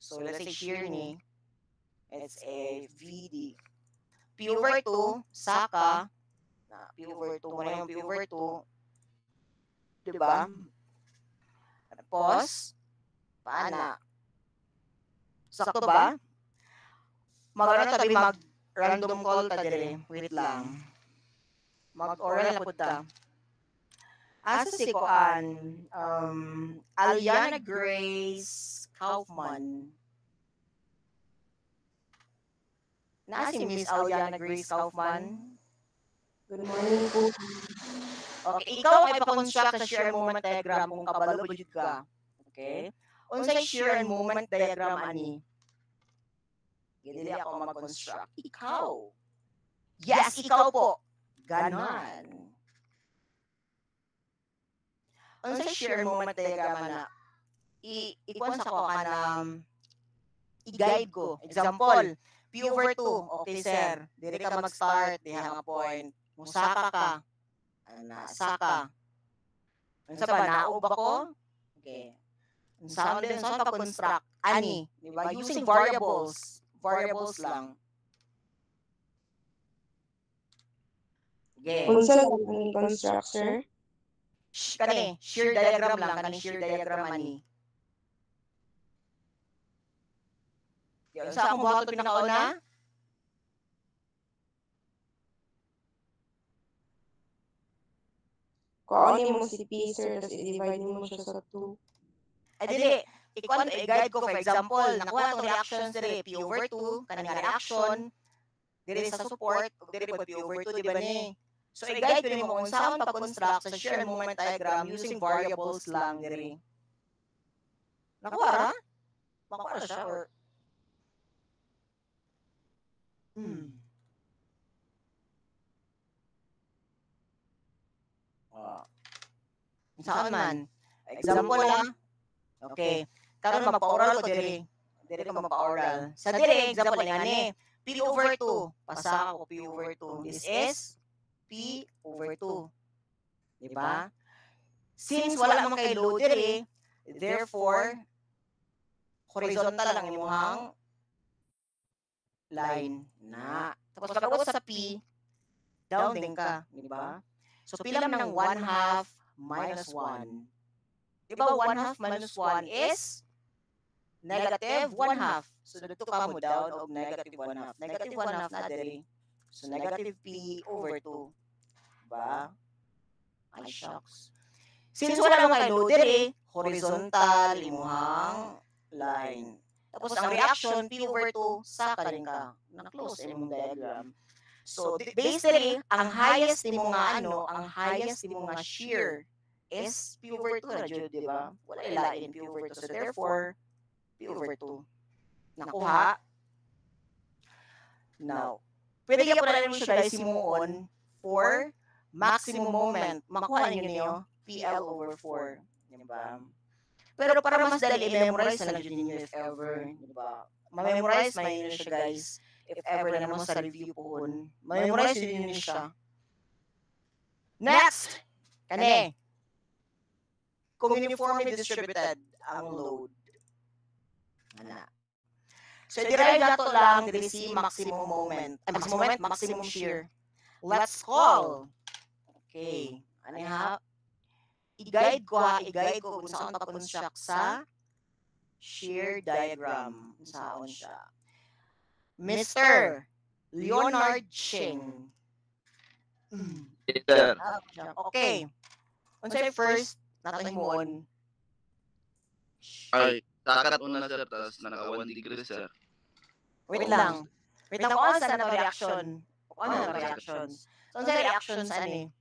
so, let's say shear ni, it's a VD. P over 2, saka, P over 2, muna yung P over 2, diba? Tapos, paana. Sakto ba? Mag-ano tabi mag-random call ta dire. Wait lang. Mag-oral na po ta. Asa si Koan? Aliana Grace Kaufman. Na si Miss Aliana Grace Kaufman. Good morning po. Okay, ikaw ay pa-construct sa shear and moment diagram kung kabalo budget ka. Okay? Unsay shear and moment diagram ani? Dili ako mag-construct. Ikaw. Yes, ikaw po. Ganon. Unsay shear and moment diagram na? Ikuan sa ko kanang i-guide ko. Example, P over 2. Okay, sir. Dili ka mag-start. Diha nga point. Musaka ka. Saka. Unsa ba? Naob ako? Okay. Unsa din sa pag-construct? Ani. Diba? Using variables. Variables lang. Okay. Unsa lang ang construct, sir? Kani, shear diagram lang. Kani shear diagram ani. Unsa akong buhaton pinakauna? Kuhanin mo si P, sir, tapos i-divide mo siya sa 2. Ay, dili. Ikuan, i-guide ko, for example, nakuha itong reactions dili, P over 2, kanang reaction, dili sa support, dili po P over 2, di ba ni? So, i-guide ko mo kung saan pag-construct sa shear and moment diagram using variables lang dili. Nakuha ra? Makuha ra siya, or... Saan man? Example lang. Okay. Karon magpa-oral ko diri. Diri ko magpa-oral. Sa diri example ngani, P over 2. Pasa ko P over 2. This is P over 2. Di ba? Since wala man kay load diri, therefore horizontal lang imuhang line na. Tapos pag sa P, down din ka, di ba? So pila man ng 1/2 minus 1. Di ba 1/2 minus 1 is negative 1/2. So dito ka mo down og negative 1/2. Negative 1/2 na diri. So negative P over 2. Diba? Ay, shucks. Since wala naman kay load diri, horizontal, imuhang line. Tapos ang reaction, P over 2, sa kaling ka. Na-close yung diagram. So, basically, ang highest ni mo nga ang highest ni mo nga shear is P over 2 na dyan, di ba? Wala ilain P over 2. So, therefore, P over 2. Nakuha? Now, pwede ka pa rin mo siya guys simuon for maximum moment. Makuha niyo PL over 4. Di ba? Pero para mas dali, i-memorize na lang yun if ever. Di ba? Ma-memorize, may yun siya guys. If ever na naman sa review po, ma-memorize yun siya. Next! Kani! Kung uniformly distributed ang load. Ana. So, derive na to lang, dili si maximum moment. Maximum shear. Let's call. Okay. Ano ha? I-guide ko kung saan pa-construct sa shear diagram. Kung saan siya. Mr. Leonard Ching. Yes, sir. Okay. Unsay first natahimon? Ay, takat una sir, tapos naka 1 degree sir. Wait lang. Wait lang, kung saan na reaction? Kung ano na reactions? So, unsay reactions ani?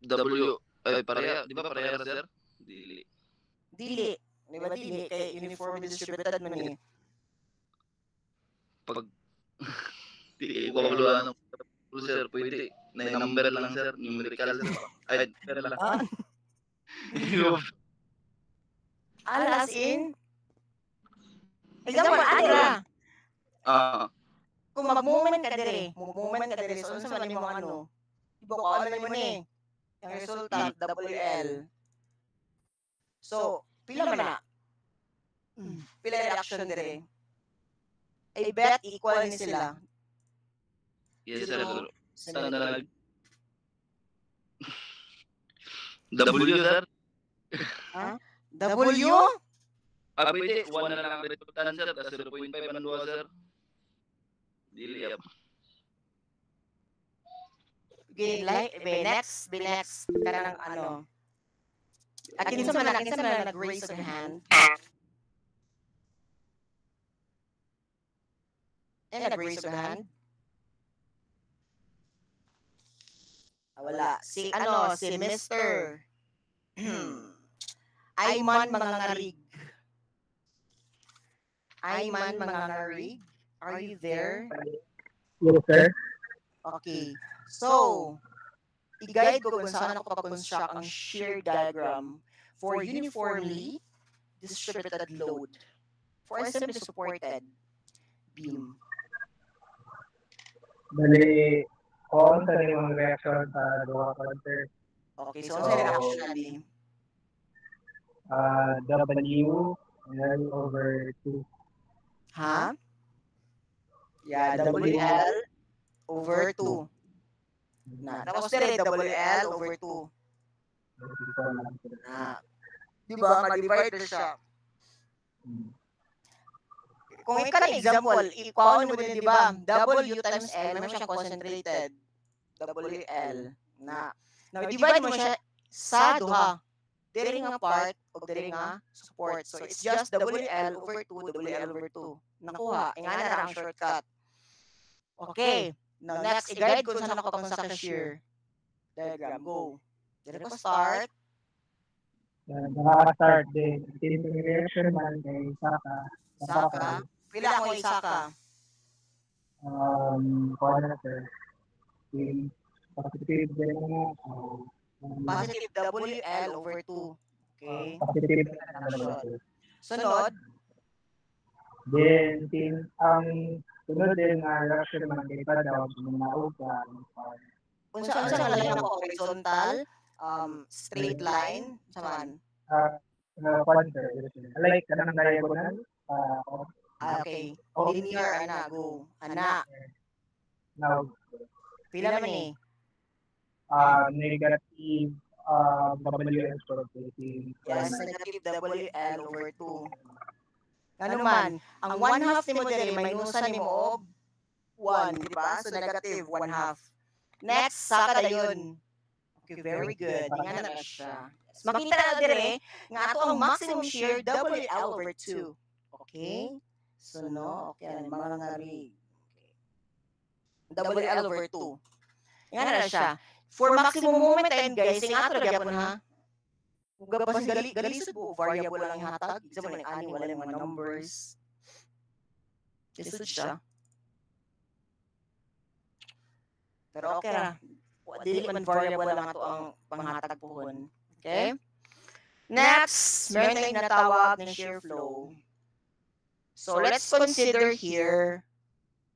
W, ay pareha, di ba pareha na sir? Dili. Dili. Di ba dili? Kay uniformly distributed man ni. Pag, di ko kabuluhan ng sir, pwede. Na number lang sir, numerical sir. Ay, number lang. As in? Example, ano na? Kung mag-moment ka diri, so unsa man imong ano? Iba ko ano mo ni? Ang resultant WL. So, pila man na? Pila reaction diri? I bet equal ni sila. Yes sir. Sana na W sir? Ha? W? Pwede, 1 na lang ang resultant sir, tapos 0.5 ang 2 sir. Dili, Okay, like, be next. Kanang ano. Akin sa man nag-raise of hand. Nag-raise of hand. Wala. Si Mr. Ayman Mangangarig. Ayman Mangangarig. Are you there? Yes, sir. Okay. So, i-guide ko kung saan ako pa-construct ang shear diagram for uniformly distributed load for a simply supported beam. Bali, kung sa mga reaction sa duha ka, sir. Okay, so ano sa reaction na beam? W L over 2. Ha? Yeah, WL over 2. Na. Tapos dire WL over 2. Na. Di ba? Mag-divide na siya. Kung ikaw na example, ikaw mo din, di ba? W times L, may siyang concentrated. WL. Na. Now, divide mo siya sa duha. Dire nga part o dire nga support. So, it's just WL over 2, WL over 2. Nakuha. Ingana na ang shortcut. Okay. Now, next, i-guide ko saan ako pang sa shear diagram. Go. Dire ko start. Nakaka-start din. Ito yung reaction man kay Saka. Saka. Pila ako Isaka. Kung na, sir. Positive din mo. Positive WL over 2. Okay. Positive din. Sunod. Then, ang sunod din na reaction man kay Padaw, sumunod ka. Unsa nga lang ako horizontal, straight line, saman. Sir. Like, kanang diagonal. Okay. Linear, ana, go. Ana. Now, Pila man eh. negative WL squared. Yes, negative WL over 2. Ano man, ang 1/2 ni mo diri, minusan ni mo og 1, di ba? So negative 1/2. Next, saka na yun. Okay, very good. Nga na siya. Makita na dire nga ato ang maximum shear WL over 2. Okay? So no, okay, mga ngari. Okay. WL over 2. Nga na siya. For maximum moment time, guys, sing ato gyapon ha. Gabas gali sa buo variable lang hatag. Isa man ani wala lang mga numbers. Lisod siya. Pero okay ra. Dili man variable lang ato ang panghatag pohon. Okay? Next, meron tayong natawag na shear flow. So let's consider here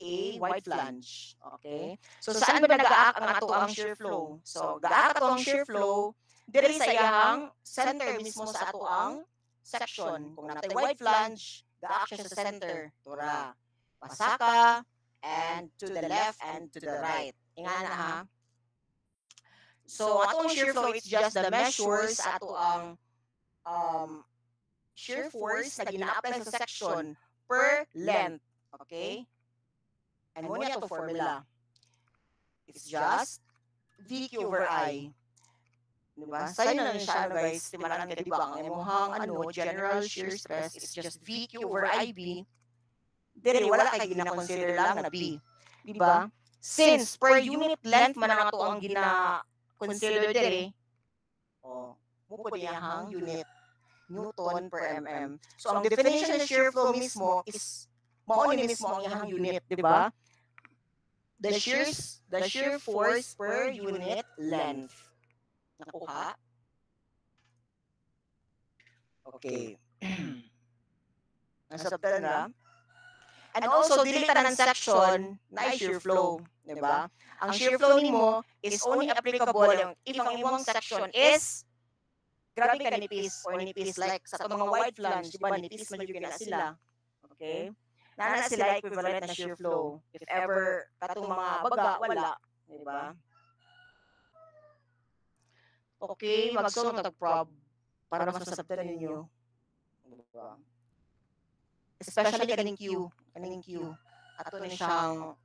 a wide flange. Okay? So saan ba nag-aak ang ato ang shear flow? So gaak ato ang shear flow diri sa iyang center mismo sa ato ang section. Kung natay wide flange, gaak siya sa center. Tura, pasaka, and to the left and to the right. Ingana ha. So ato ang shear flow, it's just the measures sa ato ang shear force na gina-apply sa section per length. Okay? And mo niya to formula. It's just VQ over I. Diba? Sa'yo na siya, guys. Timaran ka, diba? Ang imuhang, general shear stress is just VQ over IB. Dire, wala kay gina-consider lang na B. Diba? Since per unit length man ang ato ang gina-consider dire, mupo niya hang unit Newton per mm. So, ang definition ng shear flow mismo is mauni mismo ang iyang unit, diba? The shear force per unit length. Nakuha? Okay. Nasabtan na. And also, dili tanan section na shear flow. Diba? Ang shear flow nimo is only applicable if ang imong section is grabe ka nipis or nipis like sa mga wide flange, diba? Nipis man yung na sila. Okay? Nana sila equivalent na shear flow. If ever katong mga baga, wala. Diba? Okay, magsunod tag-prob para mas masabtan ninyo. Diba? Especially kaning Q. Ato na siyang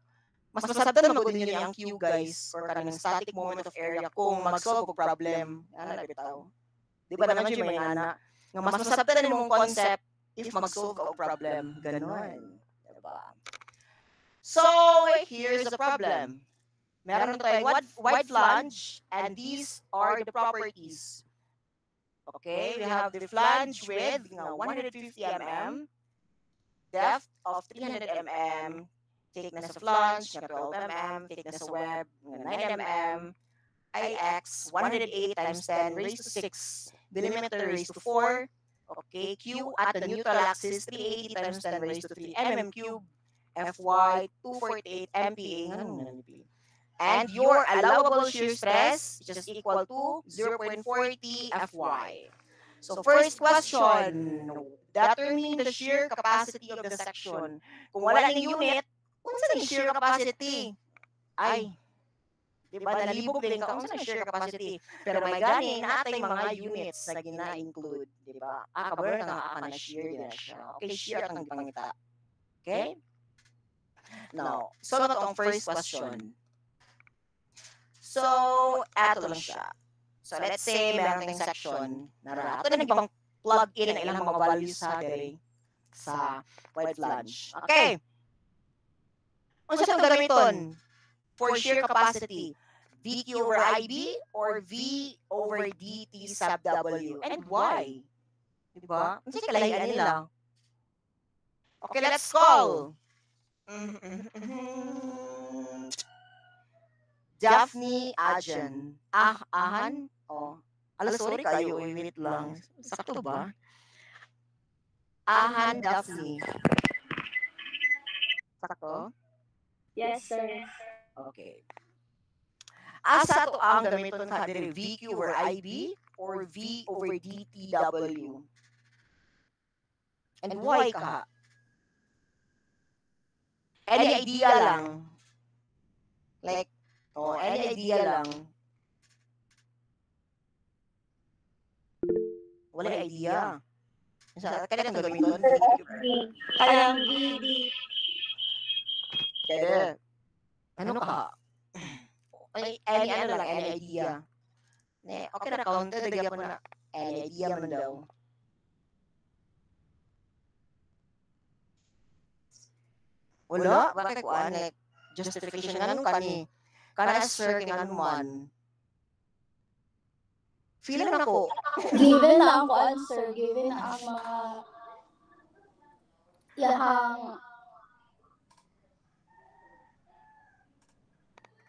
mas masabtan magud ninyo ang Q guys or kanang static moment of area kung mag-solve og problem. Ana na bitaw. Di ba naman yung may ana nga mas masabtan nimong concept if mag-solve ka og problem. Ganon. Diba? So, here's the problem. Meron tayong wide flange and these are the properties. Okay, we have the flange width nga 150 mm, depth of 300 mm, thickness of flange nga 12 mm, thickness of web nga 9 mm, IX 108 times 10 raised to 6, millimeter raised to 4. Okay, Q at the neutral axis 380 times 10 raised to 3 mm cube, FY 248 MPa. And your allowable shear stress is just equal to 0.40 Fy. So first question, determine the shear capacity of the section. Kung wala ning unit, unsa ning shear capacity? Ay, di ba nalibog din ka unsa ning shear capacity? Pero may gani natay mga units na gina-include, di ba? Kabar nga na shear din siya. Okay, shear ang pangita. Okay? Now, so na to ang first question. So, eto lang siya. So, let's say, meron tayong section na ito na nagpang plug in ang ilang mga values sa dere sa wide flange. Okay. Ano siya itong gamiton for shear capacity? VQ over IB or V over DT sub W? And why? Diba? Ano siya kalahian nila? Okay, let's call. Daphne Ajan. Ahan? Oh. Alas, sorry kayo. Wait lang. Sakto ba? Ahan Daphne. Sakto? Yes, sir. Okay. Asa to ang gamiton ka diri VQ over IB or V over DTW? And why ka? Any idea lang? Like, any idea lang? Wala idea. Kaya kang gamiton? Alam, BD. Kaya. Ano ka? Any ano lang, any idea. Okay na, counter, dagyan ko na. Any idea man daw. Wala? Bakit ko like, justification nga nung kani. Kana sir, kingan man. Feeling ako. Given na ang answer, given na ang mga yahang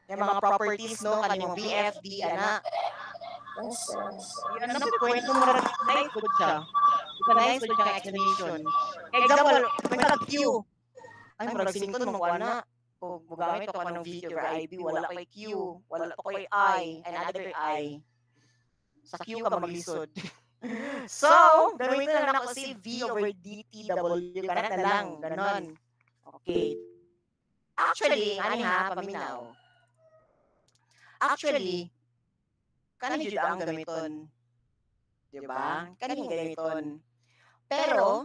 Yung mga properties, no? Kanimong BFD, ana. yes, yes. Yun ang kwento mo na nice good siya. Ito nice good siyang explanation. Example, may nag-Q. Ay, marag sinington mong kuha kung gugamit ko ng VQ or IB, wala kay Q, wala pa kay I, another I. Sa Q ka maglisod. So, gamitin na ako si V over DTW, ganun na lang, ganon. Okay. Actually, ani ha, paminaw. Actually, kanin jud ang gamiton. Diba? Kanin gamiton. Pero,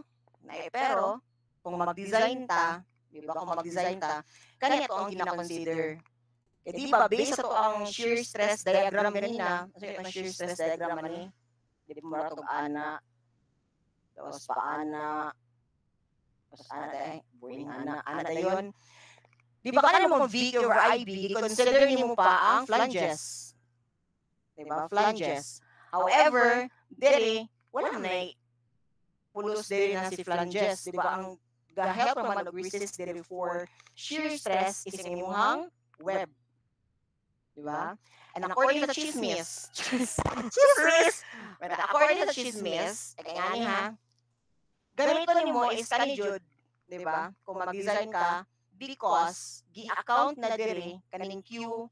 kung mag-design ta, diba, kung mag-design ta, kanya ito ang gina-consider. Eh, diba, based ito ang shear stress diagram ganina, kasi ito ang shear stress diagram mani, di ba maratog ana, tapos paana, tapos ana tayo, boring ana tayo. Di ba ka mo VQ over IB, consider mo pa ang flanges. Diba, flanges. However, dere, wala na pulos dere na si flanges. Diba, ang ga-help naman mag-resist dere for shear stress is ang imuhang web. Diba? And according to Chismis, according to Chismis, kaya nga ha, gamiton mo is kanijud, diba? Kung mag-design ka, because gi-account na diri kaning Q,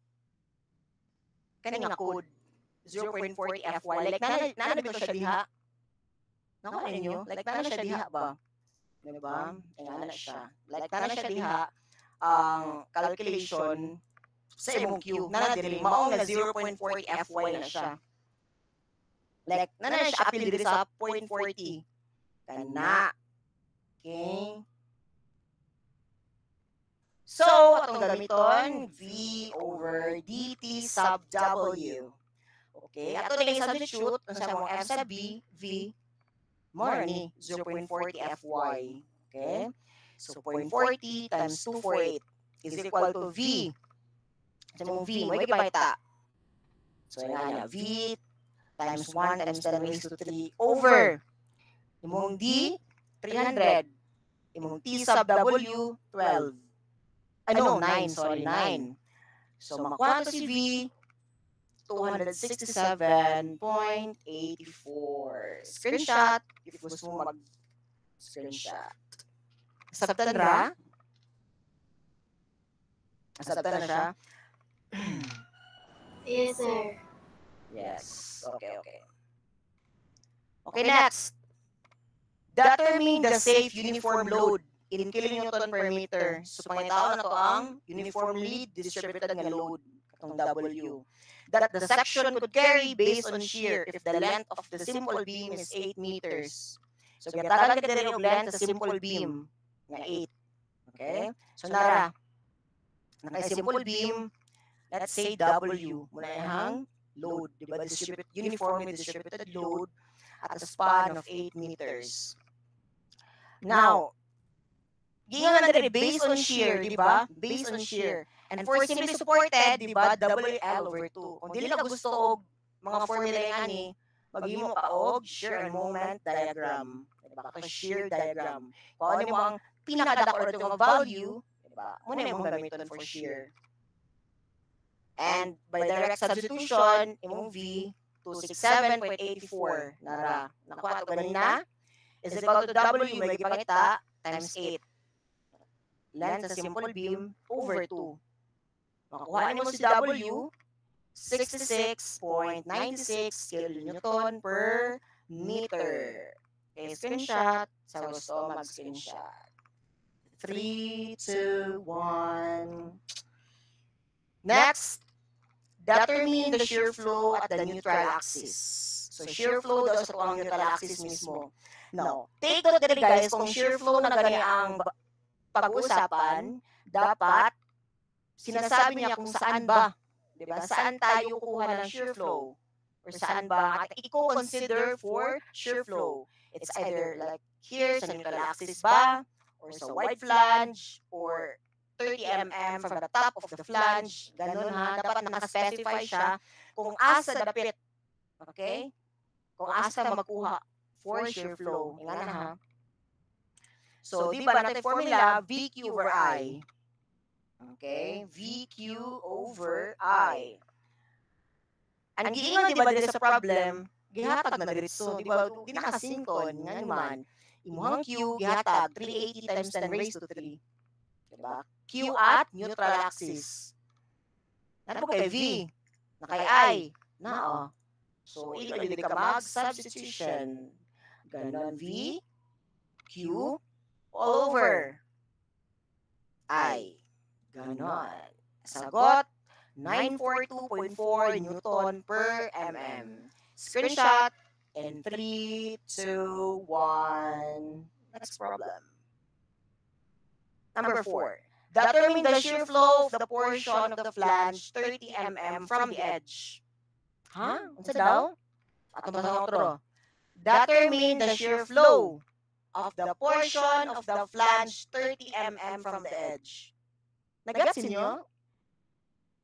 kaning nga code, 0.40 FY. Like, nanabito siya diha. Nakuha ninyo? Like, nana siya diha ba? Diba? Nana siya. Like, nana siya diha, ang calculation sa imong Q. Nana diri, maong na 0.40 FY na siya. Like, nana siya appeal diri sa 0.40. Kana. Okay? So, atong gamiton, V over dt sub W. Okay, ato na yung substitute, kung sa mong F sub B, V, more ni, 0.40 Fy. Okay? So, 0.40 times 248 is equal to V. Sa mong V, mo ikipakita. So, yan nga, V times 1 times 10 raised to 3 over. Imong D, 300. Imong T sub W, 12. Ano, 9, sorry, 9. So, makuha to si V, 267.84. Screenshot, if gusto mo mag-screenshot. Acceptan ra? Acceptan na siya? Yes, sir. Yes. Okay. Okay, next. Determine the safe uniform load in kilonewton per meter. So, pangitaon na to ang uniformly distributed nga load, katong W. That the section could carry based on shear if the length of the simple beam is 8 meters. So, ginatagan kita dili og length sa simple beam nga 8. Okay? So, nara, naka-simple beam, let's say W, muna ihang load, di ba? Uniformly distributed load at a span of 8 meters. Now, gingan na diri based on shear, di ba? Based on shear. And for simply supported, di ba? WL over 2. Kung dili ka gusto og mga formula nga ni, maghimo ka og shear and moment diagram. Di ba? Ito shear diagram. Kung ano mo ang pinakadako or mga value, di ba? Muna yung gamiton for shear. And by direct substitution, imong V, 267.84. Nara, nakuha ito ganina, is equal to W, may gipangita, times 8. Length sa simple beam, over 2. Makuha mo si W, 66.96 kilonewton per meter. Okay, screenshot. Sa gusto mag-screenshot. 3, 2, 1. Next, determine the shear flow at the neutral axis. So, shear flow daw sa ang neutral axis mismo. Now, take note dali guys, kung shear flow na gani ang pag-uusapan, dapat sinasabi niya kung saan ba, di ba? Saan tayo kukuha ng shear flow? Or saan ba at i-consider for shear flow? It's either like here sa neutral axis ba, or sa wide flange, or 30 mm from the top of the flange. Ganun ha, dapat nakaspecify siya kung asa dapit. Okay? Kung asa magkuha for shear flow. Nga na ha. So, di ba natin formula, VQ over I. Okay? VQ over I. Ang giingon, di ba, dito sa problem, gihatag na diretso. Di ba, di nakasinkon. Nga naman, imuhang Q, gihatag, 380 times 10 raised to 3. Di ba? Q at neutral axis. Ano po kay V? Na kay I. Na, So, ili ka mag-substitution. Ganon, V, Q, all over I. Ganon. Sagot, 942.4 Newton per mm. Screenshot in 3, 2, 1. Next problem. Number 4. Determine the shear flow of the portion of the flange 30 mm from the edge. Ha? Unsa daw? Atong basahon otro. Determine the shear flow of the portion of the flange 30 mm from the edge. Nagets niyo?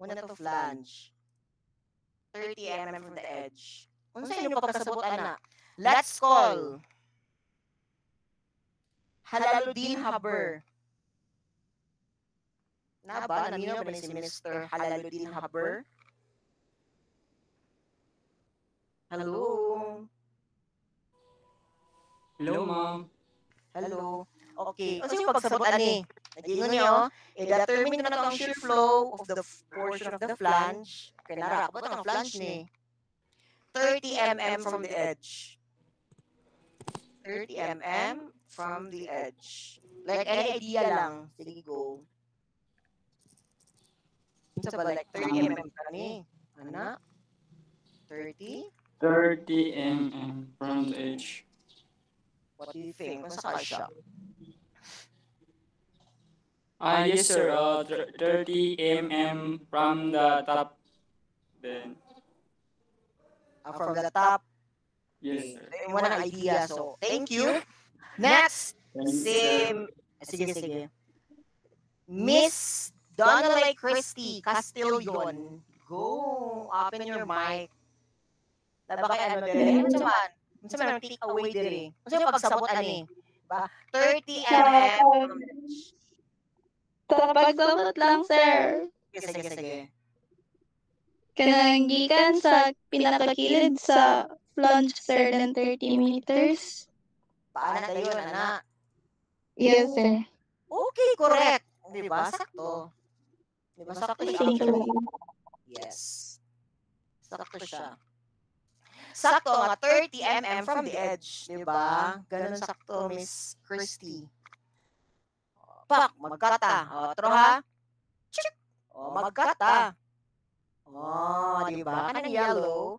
Muna to flange. 30 mm from the edge. Unsa inyo pagkasabot ana? Let's call Halaluddin Haber. Na ba? Nanino ba ni si Mr. Halaluddin Haber? Hello? Hello, ma'am. Hello? Okay. Unsa yung pagsabot ani? Nagingon niyo, i-determine na ang shear flow of the portion of the flange. Okay, narakabot ang flange ni. 30 mm from the edge. 30 mm from the edge. Like, any idea lang. Sige, go. Unsa ba, like 30 mm ka ni? Ana? 30? 30 mm from the edge. What do you think? Unsa ka siya? Yes, sir. 30 mm from the top. Then, From the top. yes, Okay. sir. Yung walang idea. So, thank you. Next, Thank you, si... sir. Sige. Miss Donnelly Christie Castillon. Go. Open your mic. Diba kay ano dire? Unsa man ang take away dire? Unsa yung pagsabot ani? Ba? 30 mm from the edge. Pagsabot lang, sir. Sige. Kanang gikan sa pinakakilid sa plunge, sir, than 30 meters. Paano tayo, anak? Yes, sir. Okay, correct. Diba? Sakto. Diba? Sakto Thank siya. you. Yes. Sakto siya. Sakto nga, 30 mm from the edge. Diba? Ganun sakto, Miss Christie. Pak, magkata. O, tro ha? Chik! O, magkata. O, diba? Kanang yellow.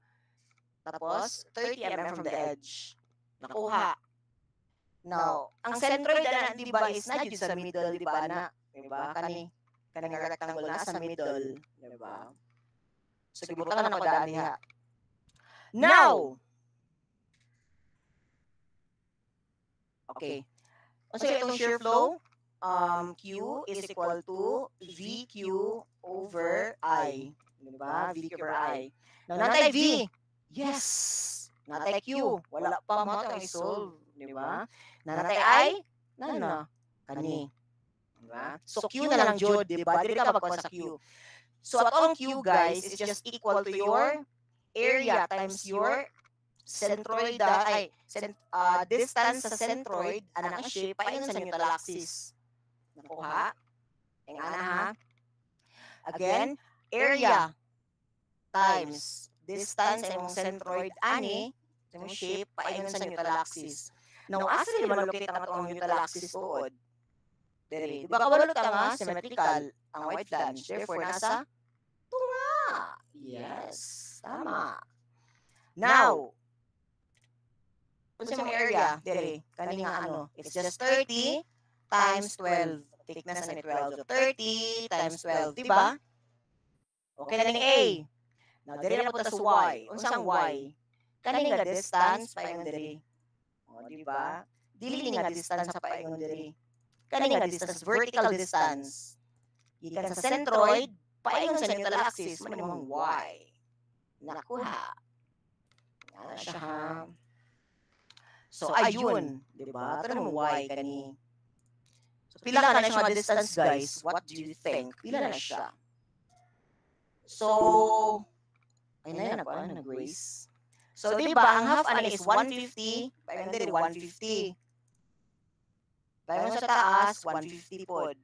Tapos, 30 mm from the edge. Nakuha. Now, ang centroid na, di ba, is na dito sa middle, di ba, na? Di ba? Kaning rectangle na sa middle. Di ba? So, gibutan na ko daan niya. Now! Okay. So, itong shear flow, Q is equal to VQ over I. Di ba? VQ over I. Now, natay V. Yes! Natay Q. Wala pa mo itong isolve. Di ba? Natay I. Nana. Kani. Di ba? So, Q na lang, Jod. Di ba? Dili ka magkuhan sa Q. So, atong Q, guys, is just equal to your area times your centroid, distance sa centroid, anang shape, paingon sa neutral axis. Nakuha? Ang ana ha? Again, area times distance sa imong centroid, ani, sa imong shape, paingon sa neutral axis. Now, asa nila malocate ang atong neutral axis tuod? Dere, di ba kabalot nga, symmetrical, ang white flange. Therefore, nasa tunga. Yes, tama. Now, kung sa mong area, dere, kani nga ano, it's just 30 times 12. Thickness na ni 12. So, 30 times 12, di ba? Okay na ni A. Now, dere na punta sa Y. Unsang Y? Kani nga distance, paingon dere. O, di ba? Dili nga distance sa paingon dere. Kani nga distance, vertical distance. Gikan sa centroid, paingon sa neutral axis, manimong Y. Nakuha. Yan siya ha. So, ayun. Diba? Ito naman Y kani. So, pila ka na siya mga distance, guys? What do you think? Pila na siya? So, ayun na yan. Ano na, Grace? So, diba, ang half ani is 150. Paingon din, 150. Paingon sa taas, 150 pod.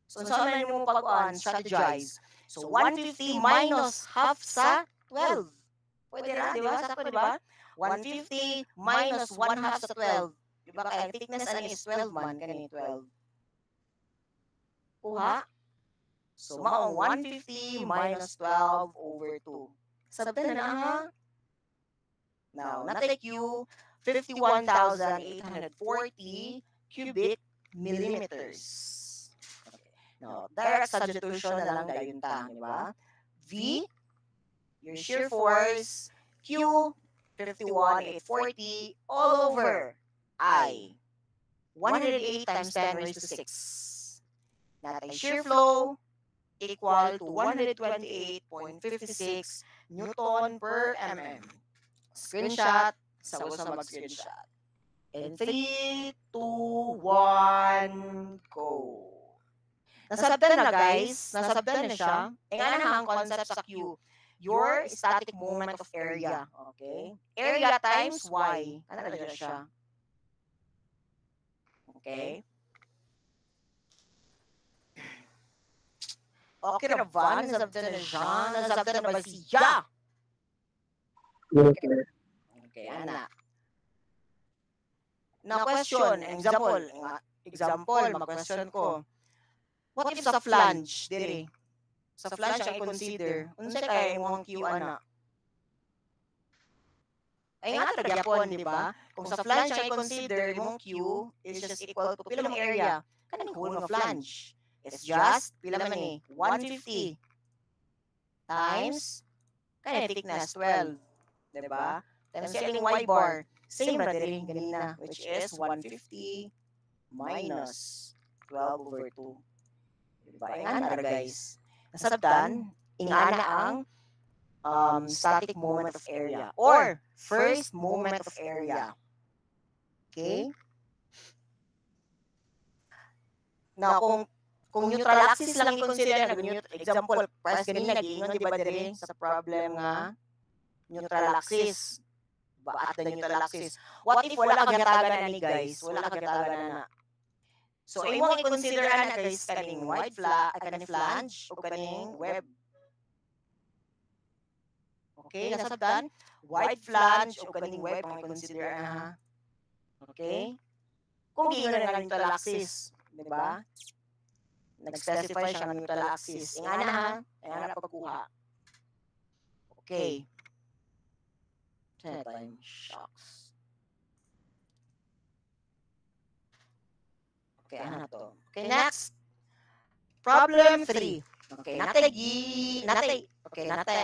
So, saan na mo strategize? So, 150 minus half sa 12. Pwede na, di ba? Sakto, di ba? 150 minus 1 half sa 12. Di ba? Kaya thickness ani is 12 man. Kanini 12. Kuha? So, maong 150 minus 12 over 2. Sabta na ha? Now, na-take you 51,840 cubic millimeters. No, direct substitution na lang dayon ta, di ba? V, your shear force, Q, 51,840 all over I, 108 times 10 raised to 6. Natay shear flow equal to 128.56 Newton per mm. Screenshot, sa usa mag-screenshot. And 3, 2, 1, go. Nasabdan na, guys. Nasabdan na siya. E nga na ang concept sa Q. Your static moment of area. Okay? Area times Y. Ano na siya? Okay? Okay na ba? Nasabdan na siya? Nasabdan na ba siya? Okay, ana. Na question, example, mag-question ko. What if sa flange, dire? Sa flange ang i-consider, unsay kaya imong Q ana? Ay nga gyapon, di ba? Kung sa flange ang i-consider imong Q is just equal to pila mong area? kaning hole nga flange. It's just, pila man ni, 150 times, kaning thickness, 12. Diba? Times yung Y bar, same ra din ganina, which is 150 minus 12 over 2. Diba? Ingana ra guys. Nasabtan, ingana ang static moment of area or first moment of area. Okay? Na kung neutral axis lang i-consider, example, price ganina, nag-iingon, di ba, dire sa problem nga neutral axis. At the neutral axis. What if wala kagatagan na ni guys? Wala kagatagan na. So, imong i-consider na guys kaning kaning flange o kaning web. Okay, nasabtan? Wide flange o kaning web ang i-consider na. Okay? Kung giingon na ng neutral axis, di ba? Nag-specify siya ng neutral axis. Ingana ha? Ingana pagkuha. Okay. 10 times shocks. Okay, ano to? Okay, next. Problem 3. Okay, natay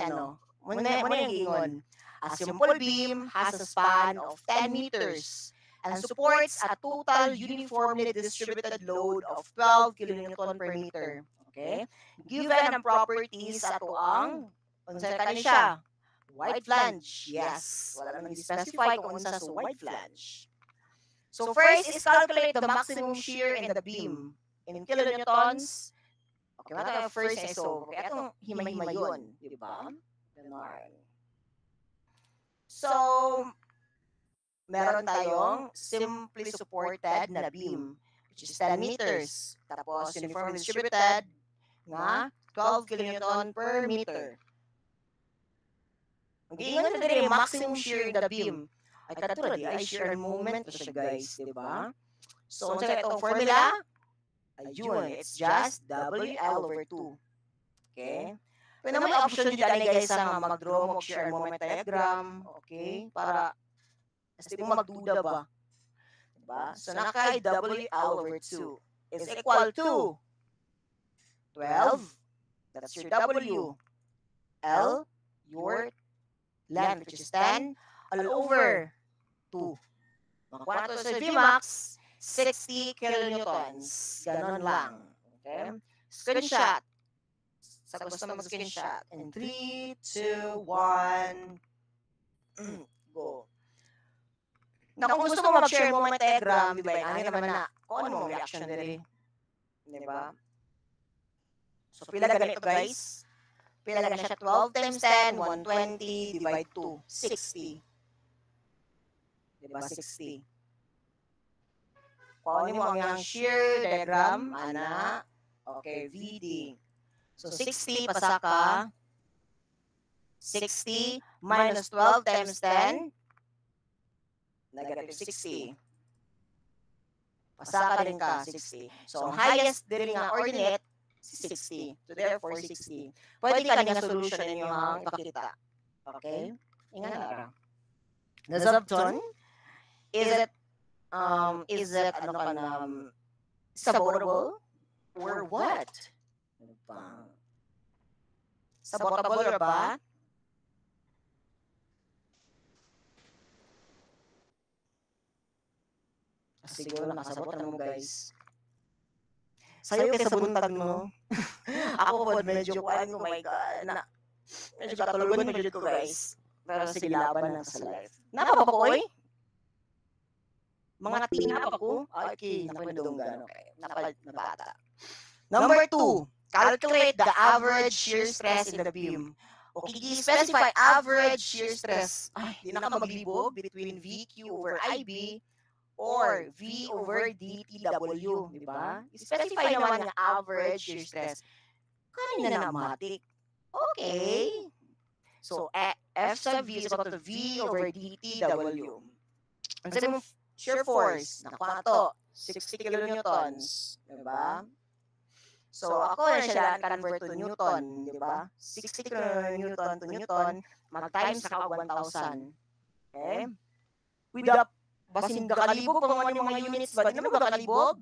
ano? Muna yung giingon. A simple beam has a span of 10 meters and supports a total uniformly distributed load of 12 kilonewton per meter. Okay? Given ang properties ato ang unsa kani siya? Wide flange. Yes. Wala nang specify kung unsa sa wide flange. So first is calculate the maximum shear in the beam in kilonewtons. Okay, mata yung first is so. Okay, atong himay-himay yun, di ba? Ganon. So, meron tayong simply supported na beam, which is 10 meters. Tapos, uniformly distributed nga 12 kilonewton per meter. Ang giingon na din yung maximum shear in the beam. Ay katulad ay shear moment to siya guys, di ba? So, unsa itong formula? Ayun, it's just WL/2. Okay? Pwede naman yung option dyan guys sa mag-draw mo shear moment diagram. Okay? Para kasi mo magduda ba? Diba? So, nakay WL/2 is equal to 12. That's your W. L, your length, which is 10, all over 2. Makuha na sa Vmax, 60 kilonewtons. Ganon lang. Okay? Screenshot. Sa gusto mag-screenshot. In 3, 2, 1, go. Na kung gusto mo mag-share moment diagram, di ba, ano naman na, kung ano mo reaction nila. Di ba? So, pila ganito guys? Pila na siya 12 times 10, 120, divide 2, 60. Di ba, 60. Kung ano mo ang shear diagram, ana, okay, VD. So, 60 pasaka, 60 minus 12 times 10, negative 60. Pasaka rin ka, 60. So, ang highest din nga ordinate, 60. So, therefore, 60. Pwede ka nga solution ninyo ang ipakita. Okay? Ingat na. Nasabton, is it sabotable or what? Sabotable or ba? Siguro nakasabotan mo guys. Sa'yo kaya sa buntag no? Ako po medyo kuhaan ko, my God. Medyo katulugan medyo ko guys. Pero sige laban lang sa life. Napa pa ko oy? Mga tina pa ko? Okay, napandunggan. Okay, napata. Number 2. Calculate the average shear stress in the beam. Okay, i-specify average shear stress. Ay, di na ka maglibog between VQ over IB or V over DTW, di ba? I-specify naman ang average shear stress. Kanina na matik. Okay. So, F sub V is equal to V over DTW. Ang sabi mo, shear force, nakuha to, 60 kilonewtons, di ba? So, ako na siya convert to Newton, di ba? 60 kilonewton to Newton, mag-times sa 1,000. Okay? With the basin gakalibog, mga units ba? Di naman gakalibog?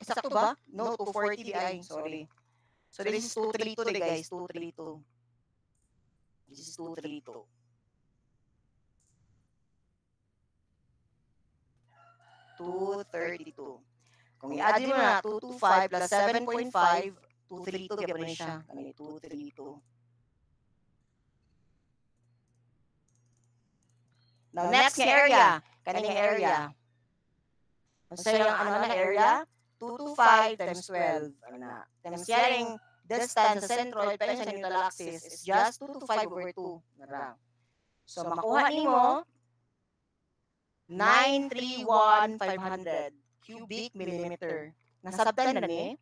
Sakto ba? No, 240 di ay. Sorry. So this is 232 di guys. 232. This is 232. 232. Kung i-add mo na 225 plus 7.5, 232 kaya pa rin siya. Kani 232. Now next nga area. Kaning area. Ano yung ano na area? 225 times 12. Ano na? Times sharing distance sa centroid pa sa neutral axis is just 225 over 2. Nara. So makuha nimo 931,500 cubic millimeter. Nasabtan na ni?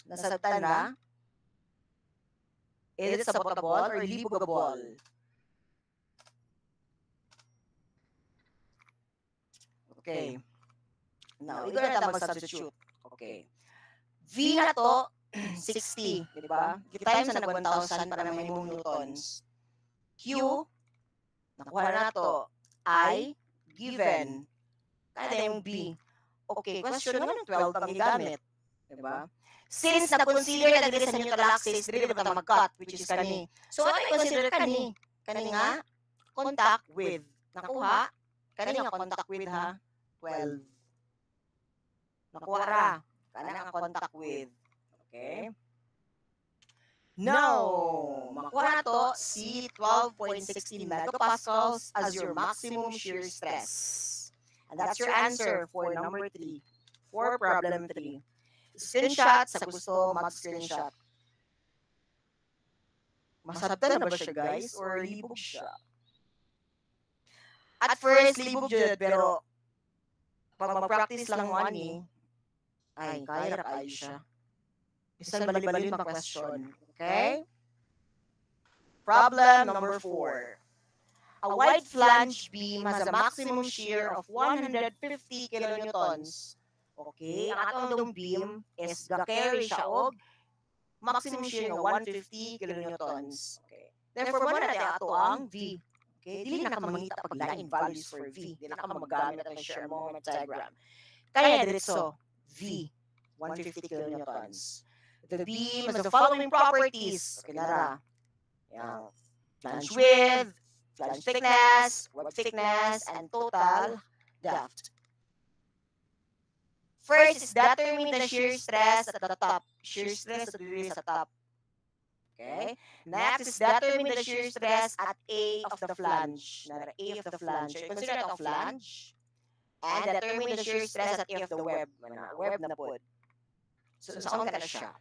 Nasabtan na? Is it sabotable or libugable? Okay. Now, we're gonna mag-substitute. Okay. V na to, 60. Di ba? Times na 1,000 para may newtons. Q, nakuha na to. I, given. Kada yung B. Okay, question naman ng 12 ang igamit. Diba? Since na-consider na dito sa neutral axis, dito ba ito mag-cut, which is kani. So, ano i-consider kani? Kani nga, contact with. Nakuha? Kani nga contact with ha? 12. Nakuha ra. Kani nga contact with. Okay? Now, makuha na to si 12.16 megapascals as your maximum shear stress. And that's your answer for number 3. For problem 3. Screenshot sa gusto mag-screenshot. Masabtan na ba siya guys? Or libog siya? At first, libog jud, pero pag mag-practice lang mo ani, ay, kaya na kayo siya. Isang bali-bali pa question. Okay? Problem number 4. A wide flange beam has a maximum shear of 150 kilonewtons. Okay? Ang atong beam is ga-carry siya og maximum shear ng 150 kilonewtons. Okay. Therefore, muna natin ato ang V. Okay? Dili na ka mangita pag line values for V. Dili na ka magamit ang shear moment diagram. Kaya diretso, V. 150 kilonewtons. The beam has the following properties. Okay, nara. Yang flange width, flange thickness, web thickness, and total depth. First is determine the shear stress at the top. Shear stress at the top. Okay. Next is determine the shear stress at A of the flange. Nara, A of the flange. So, consider ito flange. And determine the shear stress at A of the web. Web na pod. So, saan ka na siya?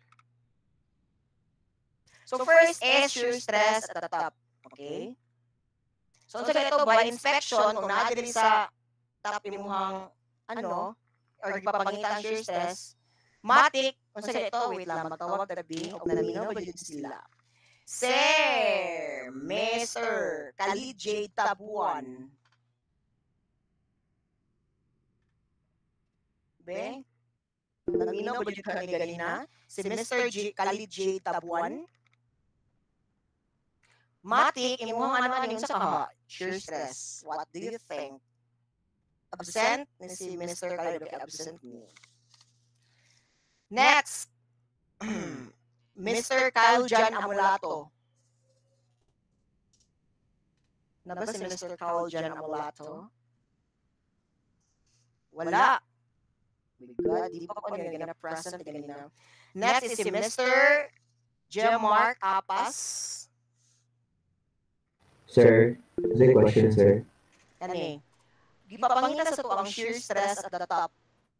So, first is shear stress at the top. Okay? So, sa ganito, by inspection, kung naadili sa top imuhang, or ipapangita ang shear stress, matik, kung sa ganito, wait lang, magtawag tabi, o naminaw ba yun sila? Sir, Mr. Khalid J. Tabuan. Be? Naminaw ba yun kanina? Si Mr. Khalid J. Tabuan. Matik, imuhang ano yung sa kaha? Shear stress. What do you think? Absent? Si Mr. Khalid, okay, absent mo. Next, Mr. Kyle Jan Amulato. Na ba si Mr. Kyle Jan Amulato? Wala. God, di pa ko nagana present ganina. Next is si Mr. Jemark Apas. Sir, is a question, sir. Kani. Gipapangita sa to ang shear stress at the top.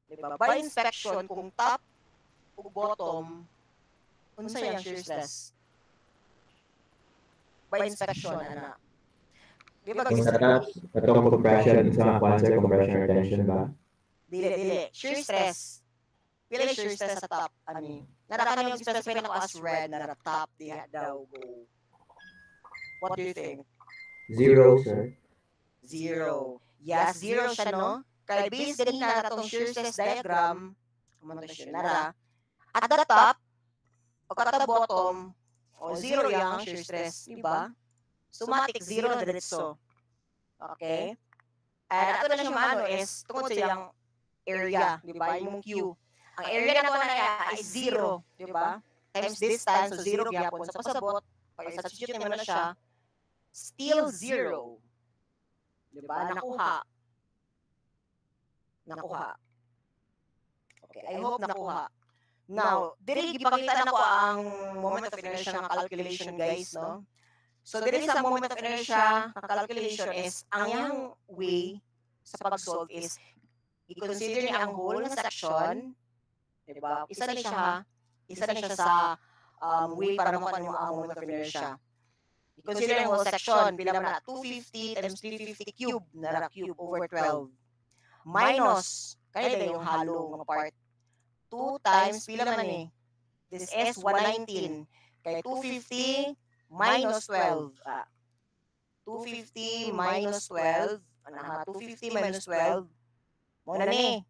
Diba? By inspection, kung top o bottom, unsa yung shear stress? By inspection, ana. Diba? Kung sa top, itong compression, sa mga sir, compression or tension ba? Dili. Shear stress. Pila yung shear stress sa top? Ani. Narakan yung specify na ko as red na top, diha daw go. What do you think? 0, sir. 0. Yes, 0 siya, no? Kaya based ganina na itong shear stress diagram, kumunta siya nara, at the top, o at the bottom, o 0 yung shear stress, diba? Sumatic 0 na diretso. Okay? And ato na siya maano is, tungkol sa yung area, diba? Yung Q. ang area na to na is 0, di ba? Times distance, so 0 gyapon sa pasabot, pag i-substitute naman na siya, still 0. Di ba? Nakuha. Okay, I hope nakuha. Now, diri gipakita na ko ang moment of inertia ng calculation, guys, no? So, diri sa moment of inertia ng calculation is, ang yang way sa pag-solve is, i-consider niya ang whole na section, diba? Isa na siya sa way para makuha niyo ang moment of inertia. I-consider ang whole section, pila man na 250 times 350 cube, na cube over 12. Minus, kanila yung hollow ng part. 2 times, pila man eh. This is 119. Kaya 250 minus 12. 250 minus 12. 250 minus 12. Muna ni.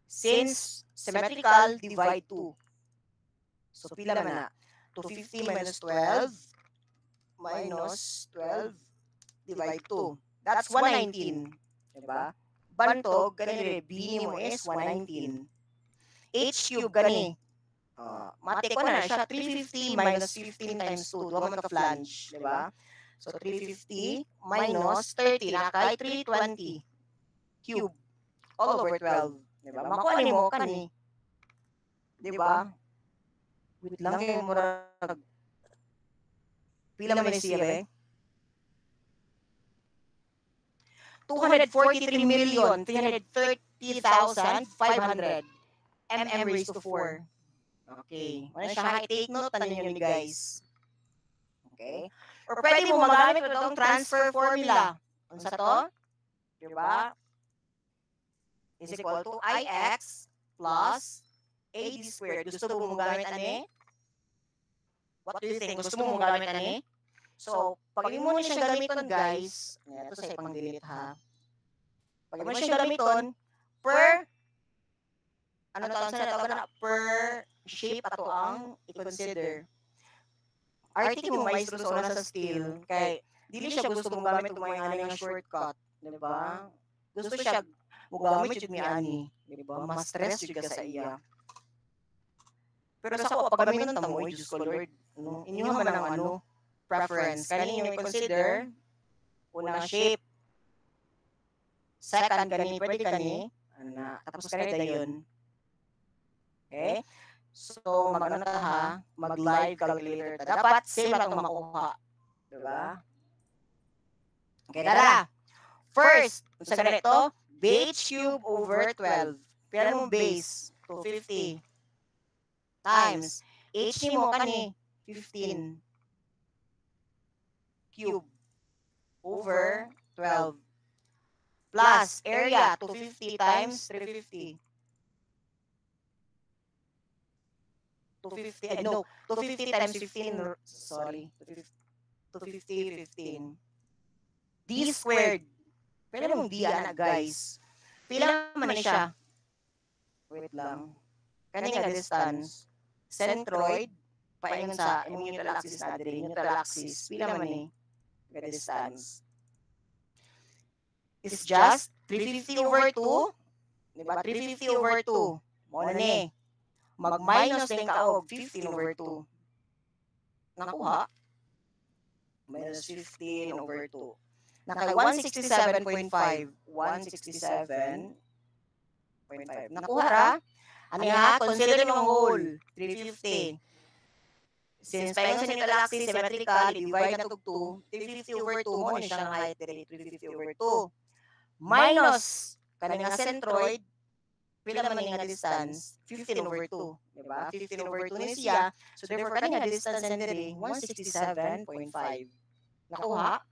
Since symmetrical, divide 2. So, pila man na. 250 minus 12 minus 12 divide 2. That's 119. Diba? Bantog, ganito, B mo is 119. H cube, gani. Mati ko na siya, 350 minus 15 times 2. Duwa man ka flange, diba? So, 350 minus 30, nakay 320 cube all over 12. Diba? Makuha ni mo, kani. Diba? Wait lang kayo, murag. Pila man siya, eh? 243,330,500 mm raised to 4. Okay. Ano siya? Take note na ninyo ni guys. Okay? Or pwede mo magamit ito ang transfer formula. Ano sa to? Diba? Is equal to IX plus AD squared. Gusto mo magamit ani? What do you think? Gusto mo magamit ani? So, pag mo na siya gamiton, guys, ito sa ipang delete ha. Pag mo na siya gamiton, per per shape ato ang i-consider. Article mo maestro sa una sa steel, kay dili siya gusto mong gamit kung may ani nga shortcut, di ba? Gusto siya mo gamit jud mi ani, di ba? Mas stress jud ka sa iya. Pero sa ko pag gamiton ta mo, Diyos ko Lord, inyo man ang preference. Kani yung i-consider unang shape. Second kani pwede kani, tapos kani dayon. Okay? So, mag-ano ta ha? Mag-live calculator ta. Dapat same na itong makuha. Diba? Okay, tara. First, sa ganito, base cube over 12. Pero mong base, 250. Times, h mo kani, 15. Cube over 12. Plus, area, 250 times 350. 250 times 15, sorry, 250, 15. D squared. Pila mong D, guys. Pila naman na siya. Wait lang. Kani nga distance. Centroid, paingon sa neutral axis na diri. Neutral axis. Pila naman ni nga distance. It's just 350 over 2. Diba? 350 over 2. Mo na ni. Mag-minus din kaog 15 over 2. Nakuha? Minus 15 over 2. Nakay 167.5. 167.5. Nakuha ra? Ano ha? Consider mo ang whole. 350. Since payon sa neutral axis, symmetrical, i-divide na tug 2. 350 over 2 mo, siya ang height. 350 over 2. Minus, kanang nga centroid, pila man nga distance, 15 over 2. Diba? 15 over 2 ni siya. So therefore, kanang nga distance na diri, 167.5. Nakuha?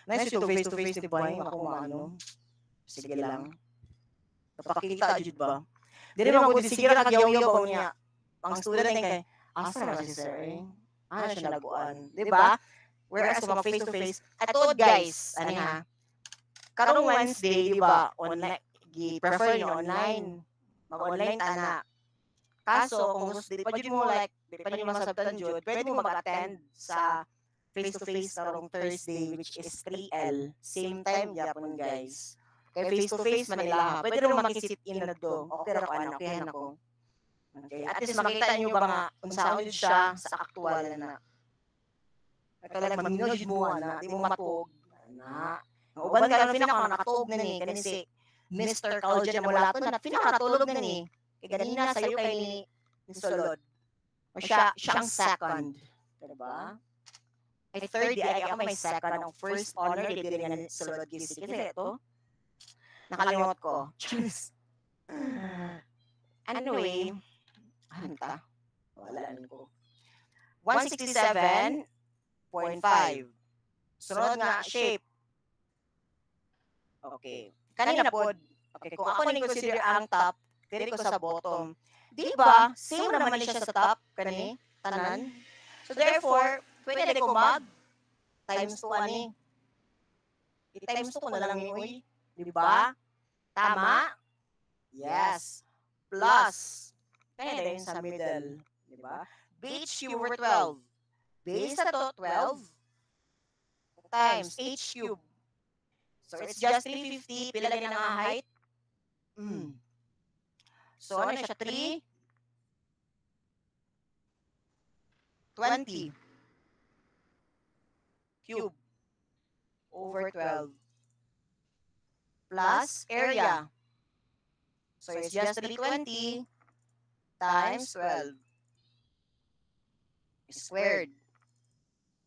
Nice ito face-to-face, diba? Nakuha ano? Sige lang. Napakita, jud ba? Dili man ko sige ra kagyaw-yaw pa niya. Ang student ay kay, asa na si sir eh? Ano siya naguan? Diba? Whereas kung face-to-face, atod guys, ano ha? Karong Wednesday, diba? Online, prefer nyo online. Mag-online tana. Kaso, kung gusto, pwede mo like, pwede mo masabtan jud, pwede mo mag-attend sa face-to-face karong Thursday, which is 3L. Same time, yapon guys. Kay face-to-face man nila. Pwede rin makisit in na to. Okay ra ko, ano, okayan ako. Okay, at least makita niyo ba nga unsaon jud siya sa aktual na. Kaya maminaw jud mo na, di mo matug na. Ang uban ka na pinaka nakatuog na ni kani si Mr. Caljan Mulato na pinakatulog na ni. Kay ganina sayo kay ni Solod. O siyang second. Diba? Ay third, ay ako may second. Ang first honor, di rin nga Solod Gisi. Kasi ito, nakalimot ko. Anyway, ano ta? Walaan ko. 167.5. Sunod nga, shape. Okay. Kanina po, okay, kung ako ni-consider ang top, dito ko sa bottom. Di ba? Same naman siya sa top, kani, tanan. So therefore, pwede ko mag times 2 ani. I-times 2 ko na lang yun, uy. Di ba? Tama? Yes. Plus, kaya din sa middle. Di ba? BH cube over 12. Base na to, 12. Times H cube. So, it's just 350. Pila lang ang height. So, ano siya? 3? 20. Cube. Over 12. Plus area. So, it's just 320 times 12. Squared.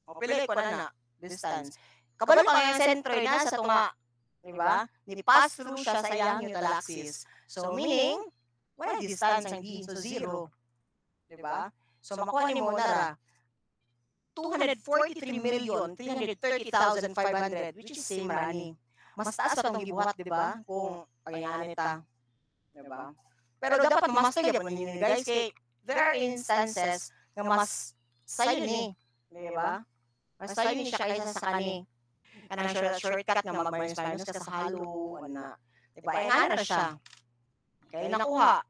O, pili ko na distance. Kabalo pa yung sentro na sa tunga. Diba? Ni-pass through siya sa iyang neutral axis. So, meaning, wala distance ang D. So, 0. Diba? So, makuha ni mo na ra. 243,330,500, which is same rani. Mas taas pa itong gibuhat, diba? Kung pagayaan nita. Diba? Pero dapat master yan ninyo, guys. Kaya there are instances na mas sayo ni. Diba? Mas sayo ni siya kaysa sa kani. Kanang shortcut nga mag-minus ka sa halo. Na. Diba? Ay nga na siya. Okay, nakuha.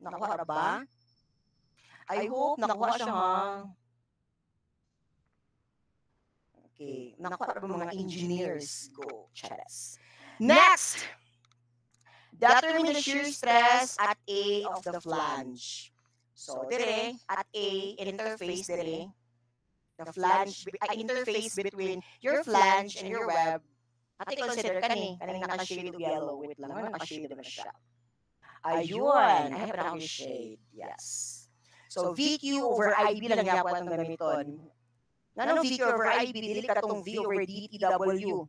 Nakuha na ba? I hope nakuha siya ha. Okay, nakuha na ba mga engineers? Go, Chares. Next! Determine the shear stress at A of the flange. So, dire, at A, interface dire. The flange, interface between your flange and your web. At i-consider kaning naka-shade of yellow. Wait lang, naka-shade na siya. Ayun, I have an akong shade. Yes. So, VQ over IB lang nga po itong gamiton. Nanong VQ over IB, dili ka itong V over DTW.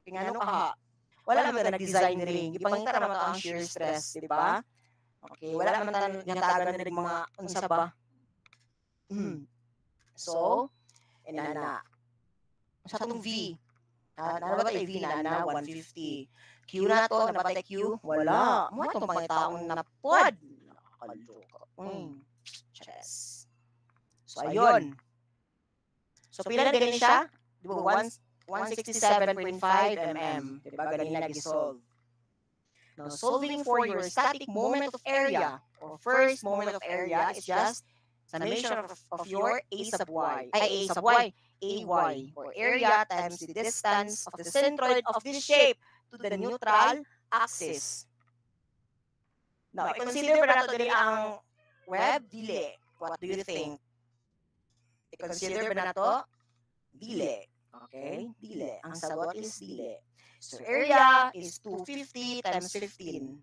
Kaya ano ka, wala naman nag-design rin. Ipangita naman ang shear stress, di ba? Okay, wala naman natagan na rin mga unsa ba. So, inana. Sa itong V. Ano ba tayo V na 150? Q na to, na ba tayo Q? Wala. Mo itong pangitaong na pod. Nakakaloka. Chess. So, ayun. So, pila na ganyan siya? Di ba, 167.5 mm. Di ba, ganyan nag-solve. Now, solving for your static moment of area, or first moment of area, is just summation of your A sub y, ay A sub y, AY, or area times the distance of the centroid of this shape to the neutral axis. Now, i-consider ba nato dili ang web? Dili. What do you think? I-consider ba nato? Dili. Okay? Dili. Ang sagot is dili. So, area is 250 times 15.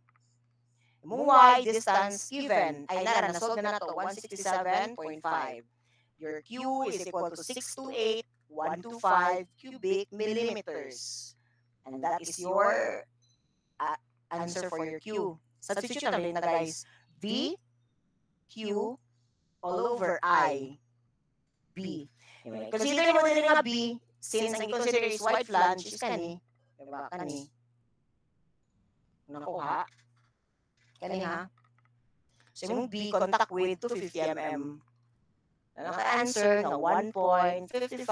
Mong y distance given ay nasolve na nato 167.5. Your Q is equal to 628.125 cubic millimeters. And that is your answer for your Q. Substitute natin na guys. V, Q, all over I, B. Anyway, consider mo din nga B, since ang i-consider is wide flange, is kani. Diba? Kani. Nakuha. Kani ha? So yung B, contact with 250 mm. Na naka-answer na 1.55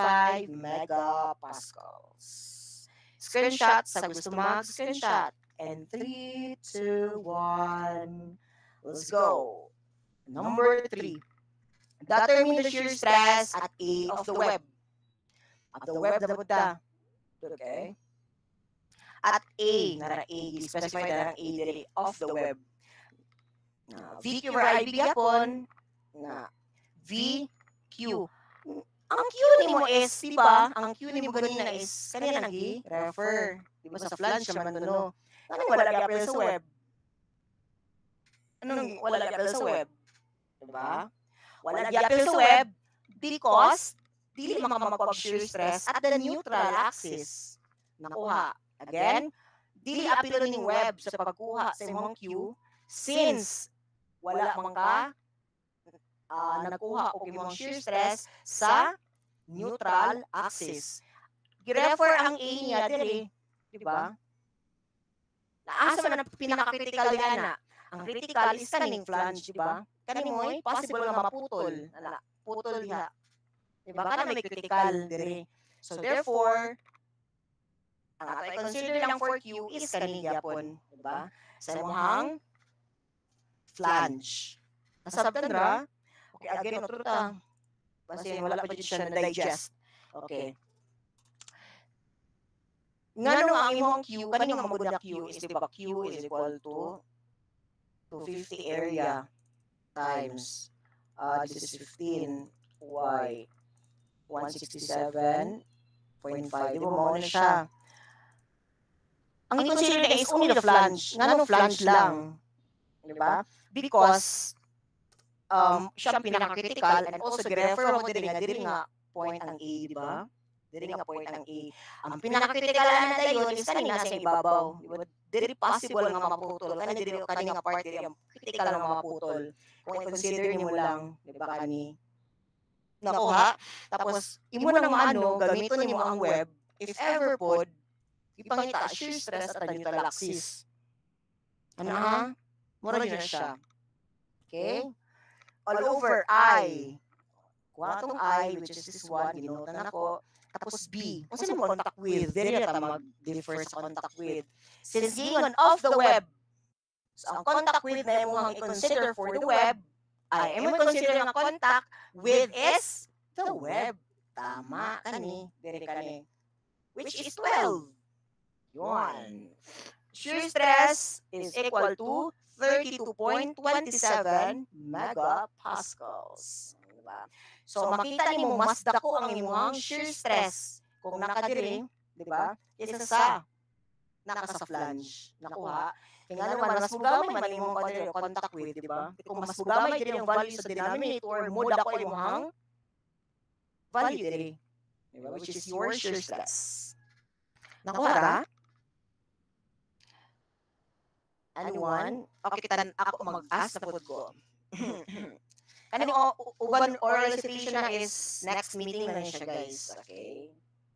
megapascals. Screenshot sa gusto mag-screenshot. And 3, 2, 1. Let's go. Number 3. Determine the shear stress at A of the web. At the web, dapat da. Okay. At A, nara A, specify na A diri off the web. VQ over IB gyapon na VQ. Ang Q nimo is, di ba? Ang Q nimo ganina is kanina nang refer. Di ba sa flange naman no? Anong wala gyapon sa web? Anong wala gyapon sa web? Di ba? Wala gyapon sa web because dili makamapag shear stress at the neutral axis. Nakuha. Again, dili apilo ning web sa pagkuha sa imong Q since wala man ka nagkuha og imong shear stress sa neutral axis. Gi-refer ang A niya diri, di ba? Naasa man ang pinaka-critical na. Ang critical is kaning flange, di ba? Kani mo possible nga maputol. Putol diha. Di ba? Kana may critical diri. So therefore, ang ato i-consider lang for Q is kani gyapon, di ba? Sa imong flange. Nasabtan ra? Okay, again, otro ta. Kasi wala pa dyan siya na-digest. Okay. Ngano ang imong Q, kanino nga magud na Q is, diba, Q is equal to 250 area times, this is 15, Y, 167.5. Diba, mo na siya. Ang i-consider na is only the flange. Ngano flange lang? Diba? Because, siya ang pinaka-critical and also gi-refer mo diri nga point ang A, di ba? Diri nga point ang A. Ang pinaka-critical na dayon is kanina sa ibabaw. Di ba? Diri possible nga maputol. Kanina nga part diri ang critical nga maputol. Kung i-consider nimo lang, di ba kani? Nakuha. Tapos imo nang maano, gamiton nimo ang web if ever pod ipangita shear stress at neutral axis. Ano ha? Mura na siya. Okay? All over I. Kuha tong I, which is this one, ginotan ako. Tapos B. Kung sino mo contact with, very na mag-differ sa contact with. Since gingon off the web, so ang contact with na yung i-consider for the web, ay mo consider ang contact with is the web. Tama, kani. Very kani. Which is 12. Yun. Shear stress is equal to 32.27 megapascals. Diba? So makita nimo mas dako ang imong shear stress kung nakadiri, di ba? Kaysa sa naka sa flange. Nakuha. Kaya naman mas mugamay man imong contact with, di ba? Kung mas mugamay diri ang value sa denominator, mo dako imong value diri. Di ba? Which is your shear stress. Nakuha ra? Anyone? Okay, ako mag-ask na po ko. Kanina uban oral recitation na is next meeting na siya, guys. Okay?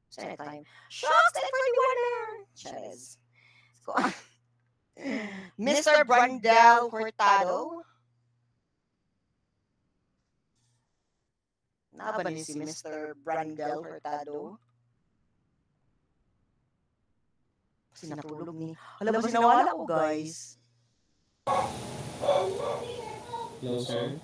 So, anytime. Shocks! Time for the winner! Cheers. Mr. Brandel Hurtado. Naba ni si Mr. Brandel Hurtado. Kasi natulog ni. Alam mo, sinawala ko, guys. Hello, sir.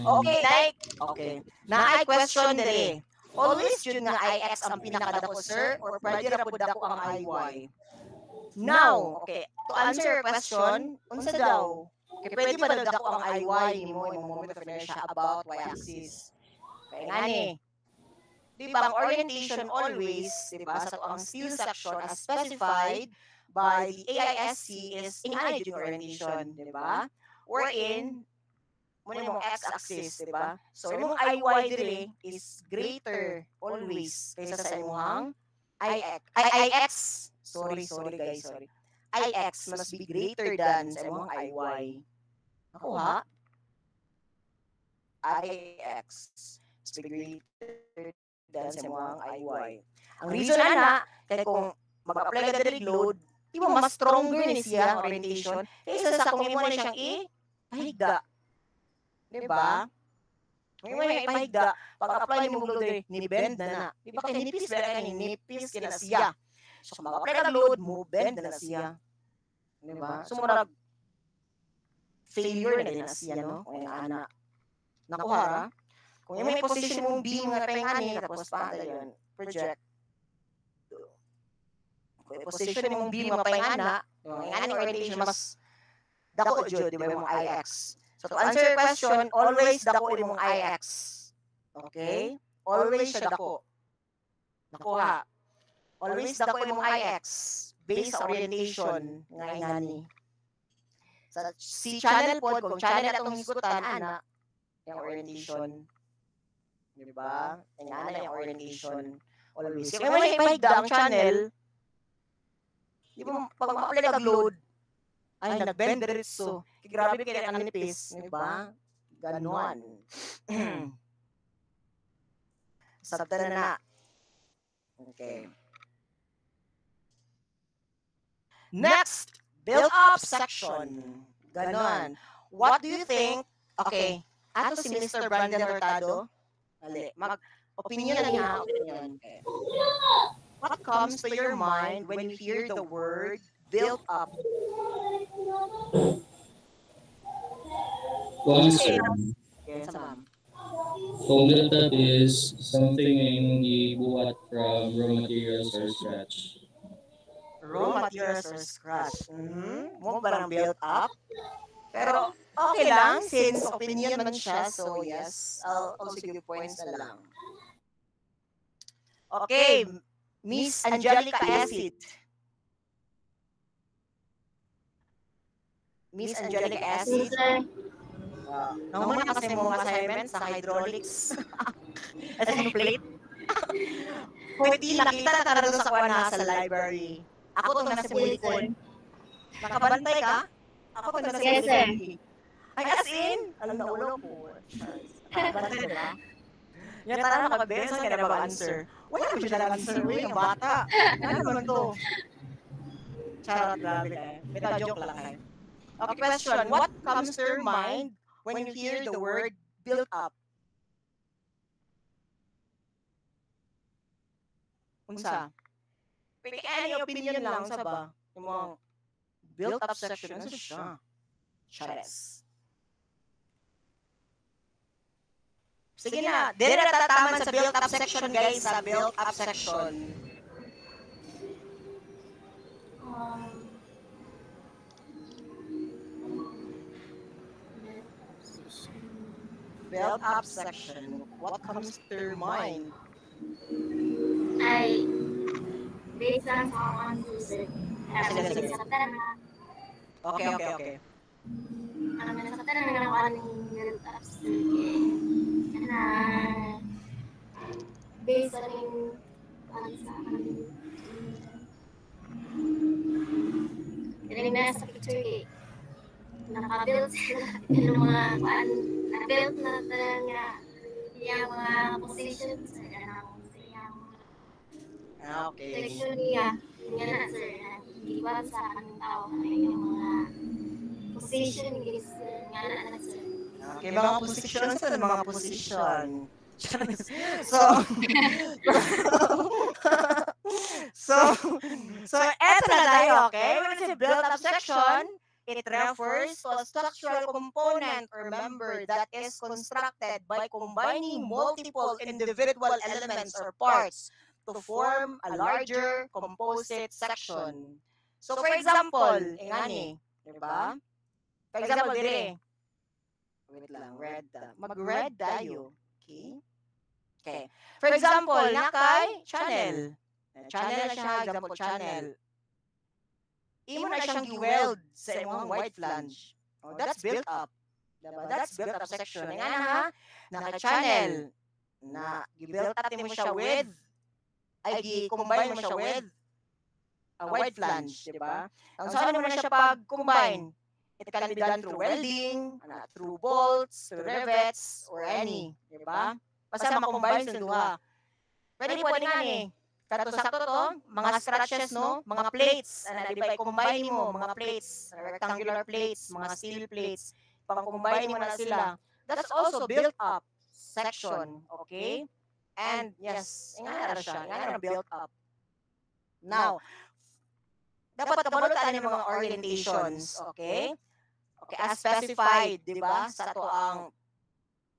Okay, like, okay. Na ay question diri. Always yun nga IX ang pinakadako, sir, or pwede ra pud dako ang IY. Now, okay, to answer your question, unsa daw? Okay, pwede ba dako ang IY nimo imong moment of inertia about y-axis? Kaya ngani. Di ba, ang orientation always, di ba, sa ang steel section as specified by the AISC is in ideal orientation, di ba? Wherein, muna mong x-axis, di ba? So, yung IY diri is greater always kaysa sa imong IX. Sorry guys, sorry. IX must be greater than sa imong IY. Nakuha? IX must be greater than sa imong IY. Ang reason na, kaya kung mag-apply ka diri load, di ba mas stronger ni siya orientation kaysa sa kung imo na siyang ipahigda. Diba? Kung imo na ipahigda, pag-apply ni mo load diri, ni-bend na. Di ba kay nipis ba kay nipis kina siya. So kung mag-apply ka load, mo bend na siya. Diba? So murag failure na din na siya, no? Kung ana. Nakuha ra? Kung yung may position mong beam nga pengani, tapos paano yun? Project. position imong B mapayngana, yung ingana orientation mas dako jud di ba imong IX. So to answer your question, always dako imong IX. Okay? Always siya dako. Nakuha. Always dako imong IX based sa orientation nga ingani. Sa si channel pod kung channel atong higutan ana yung orientation. Di ba? Ingana yung orientation. Always. Kaya wala ipahigda ang channel, di ba, pag ma-apply kag-load, ay, nag-bend diretso. Grabe kaya ang nipis, di ba? Ganon. Sabta na. Okay. Next, build-up section. Ganon. What do you think? Okay. Ato si Mr. Brandon Hurtado. Ali, opinion na niya. Opinion. Okay. What comes to your mind when you hear the word build up? Answer. Yes, ma'am. Kung built up is something yung ibuhat from raw materials or scratch. Raw materials or scratch. Mo ba ang build up? Pero okay lang, since opinion man siya, so yes, I'll also give points na lang. Okay, Miss Angelica Acid. Miss Angelica Acid. Naman na kasi mga assignments sa hydraulics. As in plate. Pwede nakita na tara doon sa kuha na sa library. Ako to nasa bulikon. Nakabantay ka? Ako to nasa bulikon. Ay, as in? Alam na ulo ko. Nakabantay, diba? Yan tara nakabesa, kaya na ba answer? Wala mo siya na-answer, yung bata. Ano naman to? Charot, grabe kayo. Beta joke lang kayo. Okay, question. What comes to your mind when you hear the word build up? Unsa? Pwede any opinion lang sa ba? Yung mga build up section, ano siya? Chares. Sige na, dire na tataman sa build up section guys, sa build up section. Build up section. What comes to your mind? Ay, based lang sa akong music. Sige. Okay. Sa tanang na ako ng build up na based sa aking sa aking nasa picture eh. Naka-build sila yung mga na-build na talaga yung mga positions Okay. section niya. Yan na sir, iwan sa aming tao yung mga position is nga na sir. Okay, mga position sa mga position. So eto na tayo, okay? When we say build up section, it refers to a structural component or member that is constructed by combining multiple individual elements or parts to form a larger composite section. So for example, ingani, di ba? For example, dire. Wait lang, red. Mag-red tayo. Okay. For example, nakay channel. Channel na siya, example channel. Imo na siyang gi-weld sa imong white flange. Oh, that's built up. Diba? That's built up section. Nga na ha, naka-channel na gi-built up mo siya with ay gi-combine mo siya with a white flange, di ba? Ang saan mo na siya pag-combine? It can be done through welding, through bolts, through rivets, or any, di ba? Basta makombine sa duha. Pwede nga ni, sakto to, mga scratches, no? Mga plates, di ba? I-combine mo, mga plates, rectangular plates, mga steel plates, pang-combine mo na sila. That's also built up section, okay? And yes, nga na siya, nga na built up. Now, dapat kabalutan yung mga orientations, okay? Okay, as specified, di ba? Sa to ang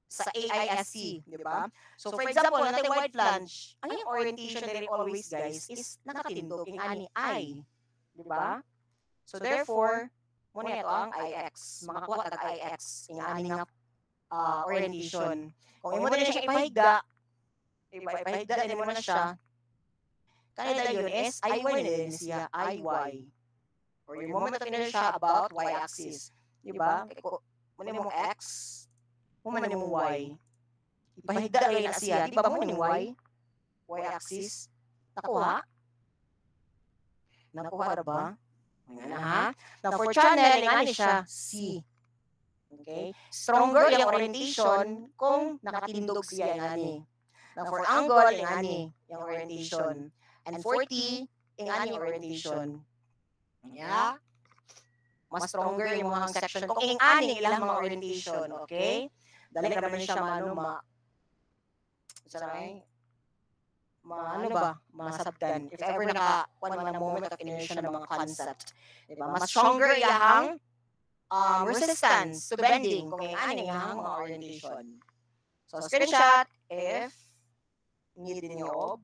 sa AISC, di ba? So for example, natay wide flange, ang yung orientation diri always guys is nakatindog ing ani I, di ba? So therefore, muna ito ang IX, makakuha tag IX ing ani nga orientation. Kung imo din siya ipahigda din mo na siya. Kanila yun is IY din siya, IY. Or yung moment na siya about y-axis. Diba? Muna mong x, muna mong y. Ipahigda rin na siya. Diba mo yung y? Y-axis. Nakuha? Nakuha na ba? Ngayon na ha? Now for channel, nga ni siya, C. Okay? Stronger yung orientation kung nakatindog siya nga ni. Now for angle, nga ni yung orientation. And 40, yung ani orientation. Yeah? Mas stronger yung mga section. Kung ing ani ilang mga orientation, okay? Dali ka naman siya masabdan. If ever nakakuha naman ng moment of inertia ng mga concept. Diba? Mas stronger yung resistance to bending kung ing ani yung mga orientation. So, screenshot if need nyo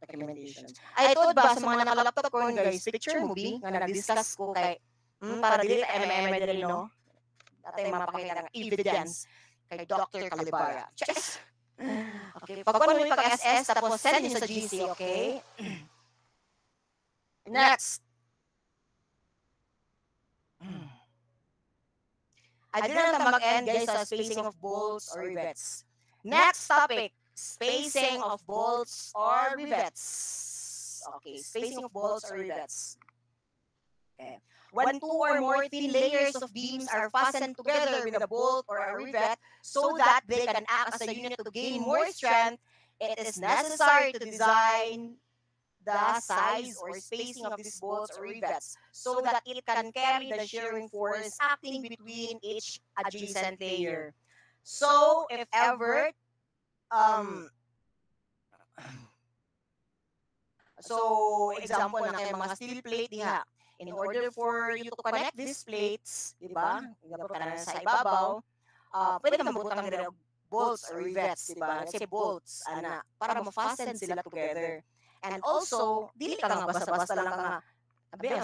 recommendations. Ay, ito ba sa mga nakalaptop ko guys, picture movie nga nag-discuss ko kay para dili MM dili no. Dati mapakita ng evidence kay Dr. Calibara. Yes. Okay, pagkuha mo pag-SS tapos send niyo sa GC, okay? Next. I didn't mag-end guys sa spacing of bolts or rivets. Next topic. Spacing of bolts or rivets. Okay, spacing of bolts or rivets. Okay. When two or more thin layers of beams are fastened together with a bolt or a rivet so that they can act as a unit to gain more strength, it is necessary to design the size or spacing of these bolts or rivets so that it can carry the shearing force acting between each adjacent layer. So, if ever so example na kay mga steel plate diha, in order for you to connect these plates, di ba? Gabot ka na sa ibabaw, pwede ka mabutang ng bolts or rivets, di ba? Let's say bolts, para ma-fasten sila together. And also, dili ka nga basta-basta lang ka nga,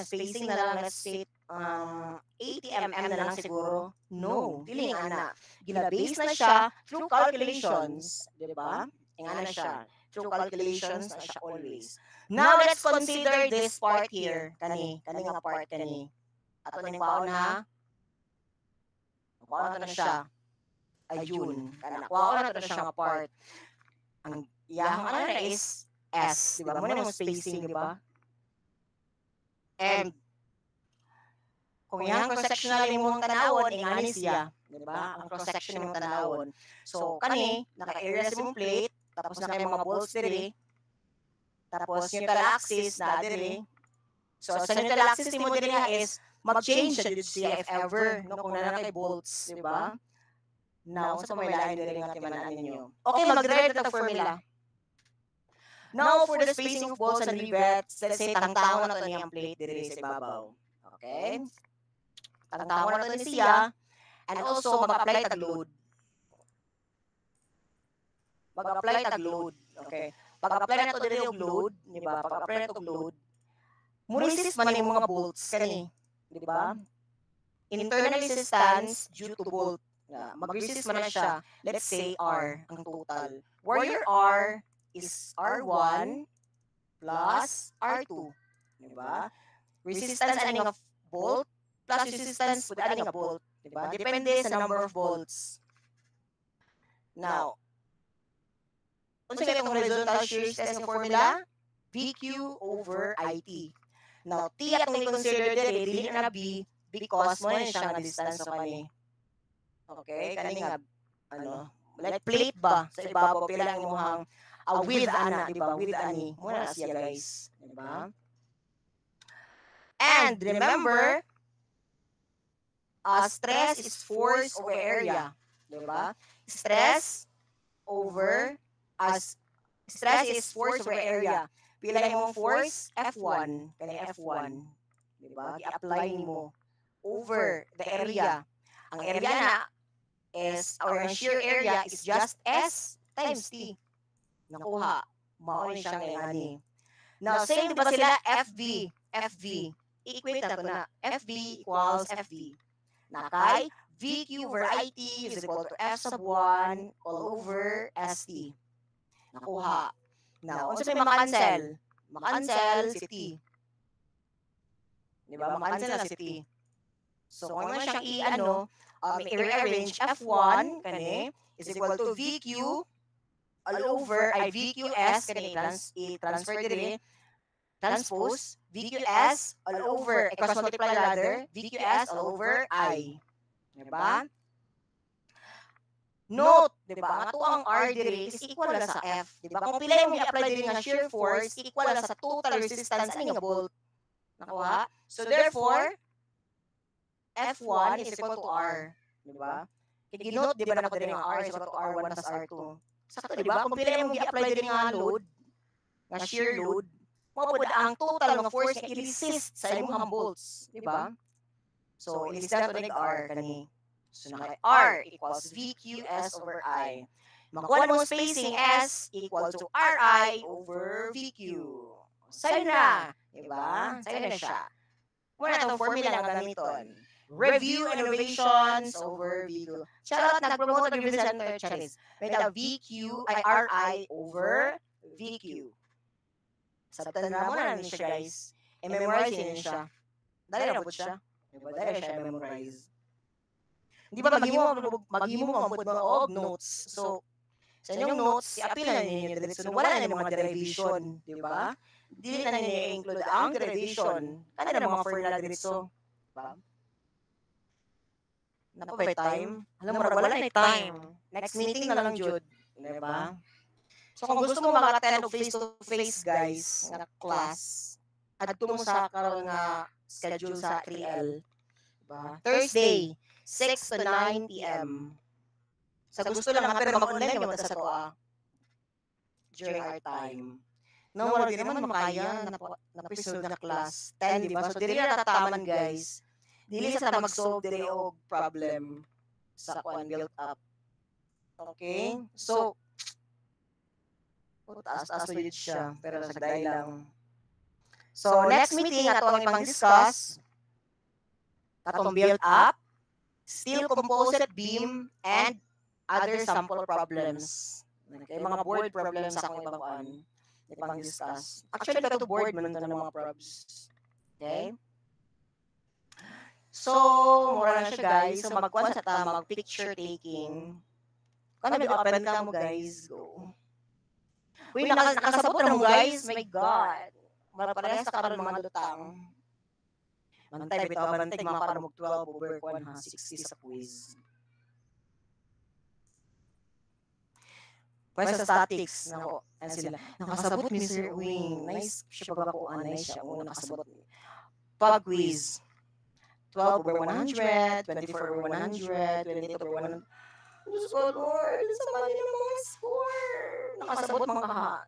spacing na lang, let's say, 80 mm na lang siguro. No, dili nga na. Gina-base na siya through calculations, di ba? Nga na siya. Through calculations na siya always. Now, let's consider this part here. Kani nga part kani. Ato ning kwaon ha. Kwaon na siya. Ayun. Kwaon na siya nga part. Ang iyang na is S, di ba? Muna yung spacing, di ba? And kung yung cross-sectional yung tanawon, ingani siya. Di ba? Ang cross-section yung tanawon. So, kani, naka-area sa mong plate, tapos naka yung mga bolts diri, tapos neutral axis na diri. So, sa neutral axis mo diri nga is, mag-change siya if ever, no, kung na kay bolts, di ba? Now, sa pamilayan diri nga timanaan ninyo. Okay, mag-read ito formula. Now, for the spacing of bolts and rivets, let's say, tangtawon na ito niyang plate diri sa ibabaw. Okay? Tangtawon na ito siya. And also, mag-apply tag load. Mag-apply tag load. Okay? Pag-apply na ito diri yung load, di ba? Pag-apply na ito load, resist man yung mga bolts kani, di ba? Internal resistance due to bolt. Mag-resist man na siya. Let's say R ang total. Where your R is R1 plus R2. Diba? Resistance aning of bolt plus resistance with aning of bolt. Diba? Depende sa number of bolts. Now, kung sige itong horizontal shear stress ng formula, VQ over IT. Now, T atong i-consider dili na B because mo na siya nga distance sa kani. Okay? Kani nga, like plate ba sa ibabaw, pila lang imuhang with ana, di ba? With ani. Muna na siya, guys. Di ba? And remember, stress is force over area. Di ba? Stress is force over area. Pila yung force? F1. Kaya F1. Di ba? I-apply mo over the area. Ang area na is, or ang shear area is just S times T. Nakuha. Mauni siyang ingani. Now, same diba sila FV? FV. Equate na to na. FV equals FV. Nakay, VQ over IT is equal to F sub 1 all over ST. Nakuha. Now, kung may makancel, makancel si T. Diba? Makancel na si T. So, kung ano siyang i-rearrange, F1, kani, is equal to VQ all over, ay VQS, kani, i-transfer diri, transpose, VQS all over, cross multiply rather, VQS all over I. Diba? Note, diba? Ang ato ang R diri is equal na sa F. Diba? Kung pila yung i-apply diri nga shear force, equal na sa total resistance ani nga bolt. Nakuha? So therefore, F1 is equal to R. Diba? Kaya-note, diba na ko diri nga R is equal to R1 plus R2. Sakto, diba? Kung pila yung i-apply diri nga load, nga shear load, mapod ang total ng force nga i-resist sa imong bolts. Diba? So, i-list na ito R kani. So, naka R equals VQS over I. Makuha na mong spacing S equal to RI over VQ. Sa'yo na. Diba? Sa'yo na siya. Muna itong formula na gamiton. Review innovations over VQ. Charot, nag-promote ng review center. Charis. May daw VQ ay RI over VQ. Sabtan na muna namin siya, guys. I-memorize niyo siya. Dali na po siya. Diba? Dali siya i-memorize. Di ba maghimo mo ang og notes. So, sa inyong notes, i-appeal na ninyo dito. So, wala na mga derivation. Di ba? Dili na ninyo include ang derivation. Kana na mga formula dito. Diba? Napa by time? Alam mo, wala na time. Next meeting na lang, Jude. Di ba? So, kung gusto mo maka-attend face-to-face, guys, na class, adto mo sa karon nga schedule sa 3L. Diba? Thursday, 6 to 9 p.m. Sa gusto lang, pero mag-online naman sa toa during our time. No, wala din naman makaya na episode na class. 10, diba? So, dili na tataman, guys. Dili sa mag-solve dili og problem sa kuan built up. Okay? So, taas-taas pa yun siya, pero sagday lang. So, next meeting, ato ang ipang-discuss, atong build up, steel composite beam, and other sample problems. Okay, mga board problems sa akong ibang kuan. Ipang-discuss. Actually, ito board man ito ng mga probs. Okay? So, mura na siya, guys. So, magkuan sa ta, mag-picture taking. Kung ano, open ka mo, guys. Go. Uy, nakasabot na mo, guys. My God. Parehas na karon mga lutang. Mantay, bitaw, mantay, mga karon mag 12 over 1, 60 sa quiz. Pwede sa statics, nako, sila. Nakasabot, Mr. Wing. Nice siya pagkakuan, nice siya. Nakasabot. Pag quiz. 12 over 100, 24 over 100, 28 over 100. Diyos ko, Lord, sa mali ng mga score. Nakasabot mga kaha.